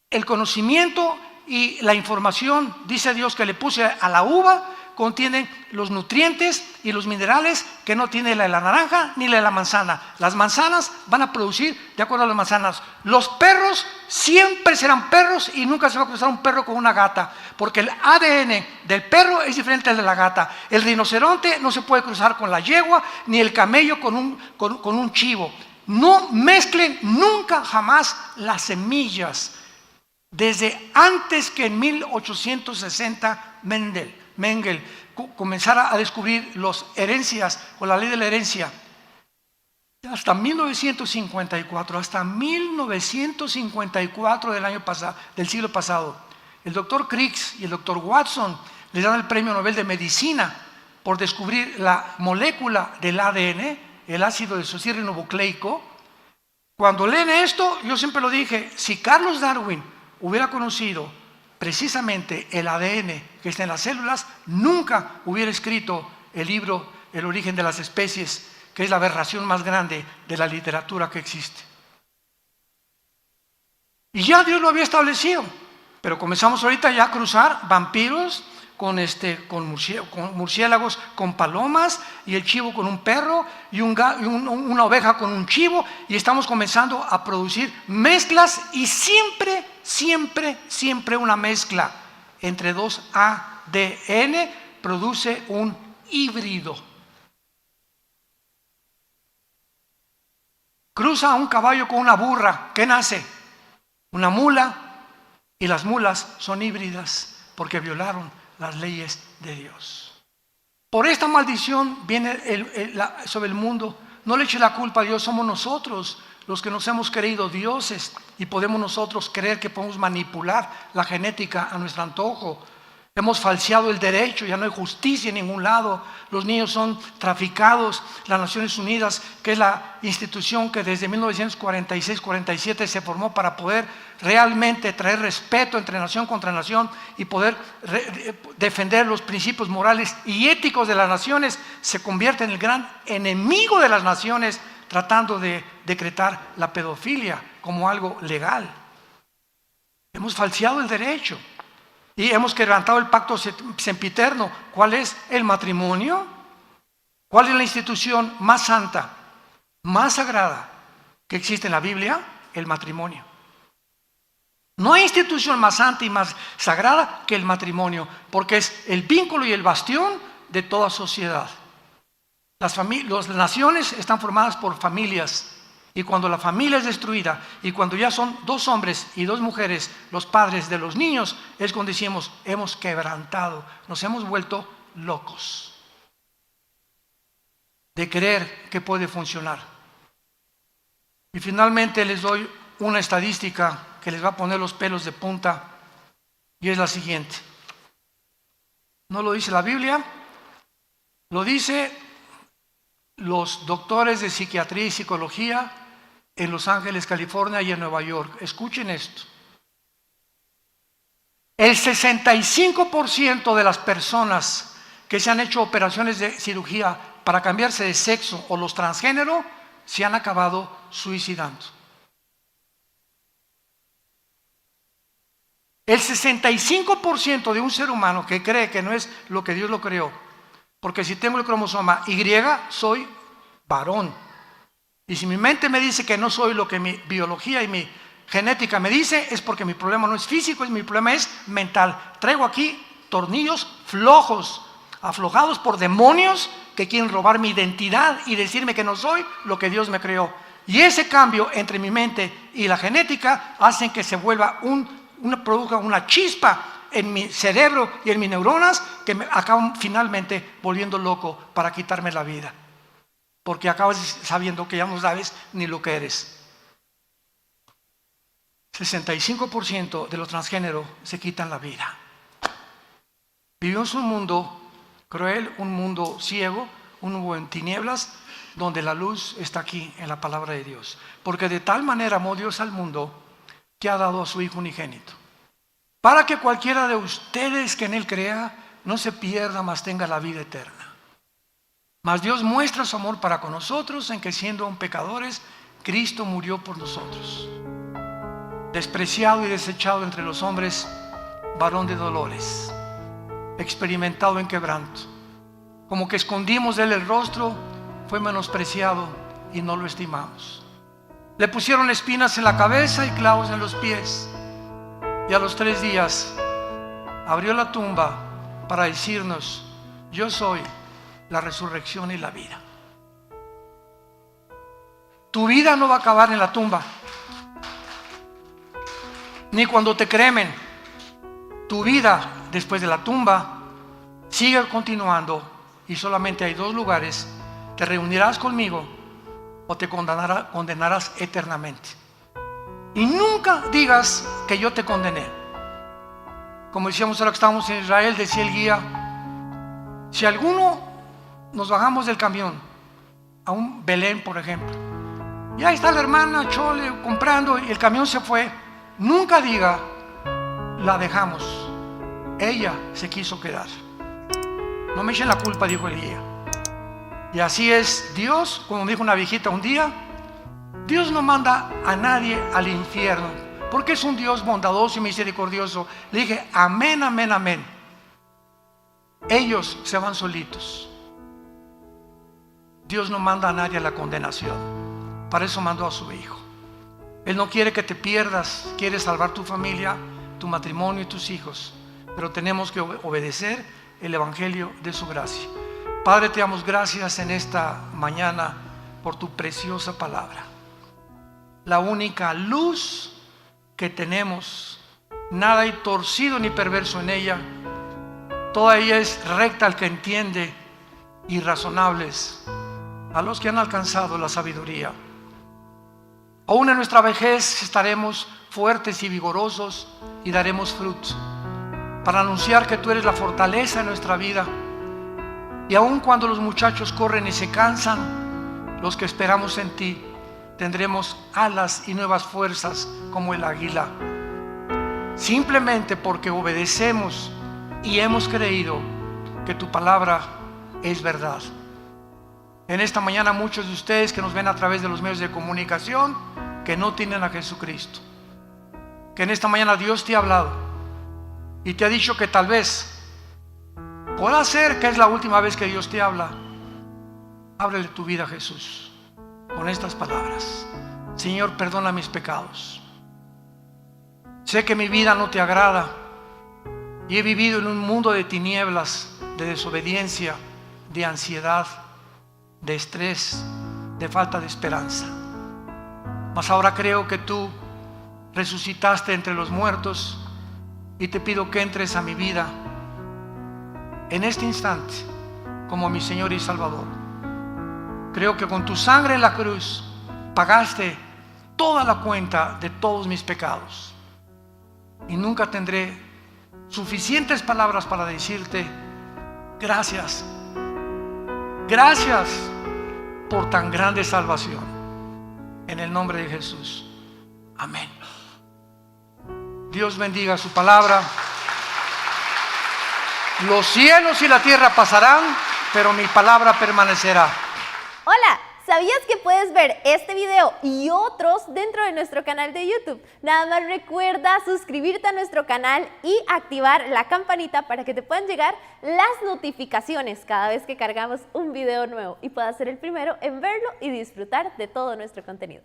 el conocimiento y la información, dice Dios, que le puse a la uva, contienen los nutrientes y los minerales que no tiene la de la naranja ni la de la manzana. Las manzanas van a producir de acuerdo a las manzanas. Los perros siempre serán perros y nunca se va a cruzar un perro con una gata, porque el ADN del perro es diferente al de la gata. El rinoceronte no se puede cruzar con la yegua, ni el camello con un chivo. No mezclen nunca jamás las semillas. Desde antes que en 1860 Mengele comenzara a descubrir las herencias o la ley de la herencia, hasta 1954 del siglo pasado, el doctor Crick y el doctor Watson les dan el premio Nobel de Medicina por descubrir la molécula del ADN, el ácido desoxirribonucleico. Cuando leen esto, yo siempre lo dije, si Carlos Darwin hubiera conocido precisamente el ADN que está en las células, nunca hubiera escrito el libro El origen de las especies, que es la aberración más grande de la literatura que existe. Y ya Dios lo había establecido, pero comenzamos ahorita ya a cruzar vampiros con murciélagos, con palomas, y el chivo con un perro, y una oveja con un chivo, y estamos comenzando a producir mezclas, y siempre una mezcla entre dos ADN produce un híbrido. Cruza un caballo con una burra, ¿qué nace? Una mula, y las mulas son híbridas porque violaron las leyes de Dios. Por esta maldición viene sobre el mundo. No le eche la culpa a Dios, somos nosotros los que nos hemos creído dioses y podemos nosotros creer que podemos manipular la genética a nuestro antojo. Hemos falseado el derecho, ya no hay justicia en ningún lado. Los niños son traficados. Las Naciones Unidas, que es la institución que desde 1946-47 se formó para poder realmente traer respeto entre nación contra nación y poder defender los principios morales y éticos de las naciones, se convierte en el gran enemigo de las naciones, tratando de decretar la pedofilia como algo legal. Hemos falseado el derecho. Y hemos quebrantado el pacto sempiterno. ¿Cuál es el matrimonio? ¿Cuál es la institución más santa, más sagrada que existe en la Biblia? El matrimonio. No hay institución más santa y más sagrada que el matrimonio, porque es el vínculo y el bastión de toda sociedad. Las naciones están formadas por familias, y cuando la familia es destruida, y cuando ya son 2 hombres y 2 mujeres, los padres de los niños, es cuando decimos, hemos quebrantado, nos hemos vuelto locos de creer que puede funcionar. Y finalmente les doy una estadística que les va a poner los pelos de punta, y es la siguiente. No lo dice la Biblia, lo dice los doctores de psiquiatría y psicología en Los Ángeles, California y en Nueva York. Escuchen esto. El 65% de las personas que se han hecho operaciones de cirugía para cambiarse de sexo o los transgénero se han acabado suicidando. El 65% de un ser humano que cree que no es lo que Dios lo creó, porque si tengo el cromosoma Y, soy varón. Y si mi mente me dice que no soy lo que mi biología y mi genética me dice, es porque mi problema no es físico, mi problema es mental. Traigo aquí tornillos flojos, aflojados por demonios que quieren robar mi identidad y decirme que no soy lo que Dios me creó. Y ese cambio entre mi mente y la genética hacen que se vuelva produzca una chispa en mi cerebro y en mis neuronas que me acaban finalmente volviendo loco para quitarme la vida. Porque acabas sabiendo que ya no sabes ni lo que eres. 65% de los transgéneros se quitan la vida. Vivimos un mundo cruel, un mundo ciego, un mundo en tinieblas, donde la luz está aquí en la palabra de Dios. Porque de tal manera amó Dios al mundo que ha dado a su Hijo unigénito, para que cualquiera de ustedes que en Él crea no se pierda, mas tenga la vida eterna. Mas Dios muestra su amor para con nosotros en que siendo aún pecadores, Cristo murió por nosotros. Despreciado y desechado entre los hombres, varón de dolores, experimentado en quebranto. Como que escondimos de Él el rostro, fue menospreciado y no lo estimamos. Le pusieron espinas en la cabeza y clavos en los pies. Y a los 3 días abrió la tumba para decirnos, yo soy la resurrección y la vida. Tu vida no va a acabar en la tumba, ni cuando te cremen. Tu vida después de la tumba sigue continuando y solamente hay 2 lugares: te reunirás conmigo o te condenarás eternamente. Y nunca digas que yo te condené. Como decíamos ahora que estábamos en Israel, decía el guía, si alguno nos bajamos del camión a un Belén, por ejemplo, y ahí está la hermana Chole comprando y el camión se fue, nunca diga, la dejamos, ella se quiso quedar. No me echen la culpa, dijo el guía. Y así es Dios, como dijo una viejita un día, Dios no manda a nadie al infierno, porque es un Dios bondadoso y misericordioso. Le dije, amén, amén, amén. Ellos se van solitos. Dios no manda a nadie a la condenación. Para eso mandó a su Hijo. Él no quiere que te pierdas, quiere salvar tu familia, tu matrimonio y tus hijos. Pero tenemos que obedecer el Evangelio de su gracia. Padre, te damos gracias en esta mañana por tu preciosa palabra. La única luz que tenemos, nada hay torcido ni perverso en ella. Toda ella es recta al que entiende y razonables a los que han alcanzado la sabiduría. Aún en nuestra vejez estaremos fuertes y vigorosos y daremos fruto para anunciar que tú eres la fortaleza de nuestra vida. Y aun cuando los muchachos corren y se cansan, los que esperamos en ti tendremos alas y nuevas fuerzas como el águila, simplemente porque obedecemos y hemos creído que tu palabra es verdad. En esta mañana muchos de ustedes que nos ven a través de los medios de comunicación que no tienen a Jesucristo, que en esta mañana Dios te ha hablado y te ha dicho que tal vez pueda ser que es la última vez que Dios te habla. Ábrele tu vida a Jesús con estas palabras: Señor, perdona mis pecados. Sé que mi vida no te agrada y he vivido en un mundo de tinieblas, de desobediencia, de ansiedad, de estrés, de falta de esperanza. Mas ahora creo que tú resucitaste entre los muertos y te pido que entres a mi vida en este instante como mi Señor y Salvador. Creo que con tu sangre en la cruz pagaste toda la cuenta de todos mis pecados y nunca tendré suficientes palabras para decirte gracias, gracias por tan grande salvación. En el nombre de Jesús, amén. Dios bendiga su palabra. Los cielos y la tierra pasarán, pero mi palabra permanecerá. Hola, ¿sabías que puedes ver este video y otros dentro de nuestro canal de YouTube? Nada más recuerda suscribirte a nuestro canal y activar la campanita para que te puedan llegar las notificaciones cada vez que cargamos un video nuevo y puedas ser el primero en verlo y disfrutar de todo nuestro contenido.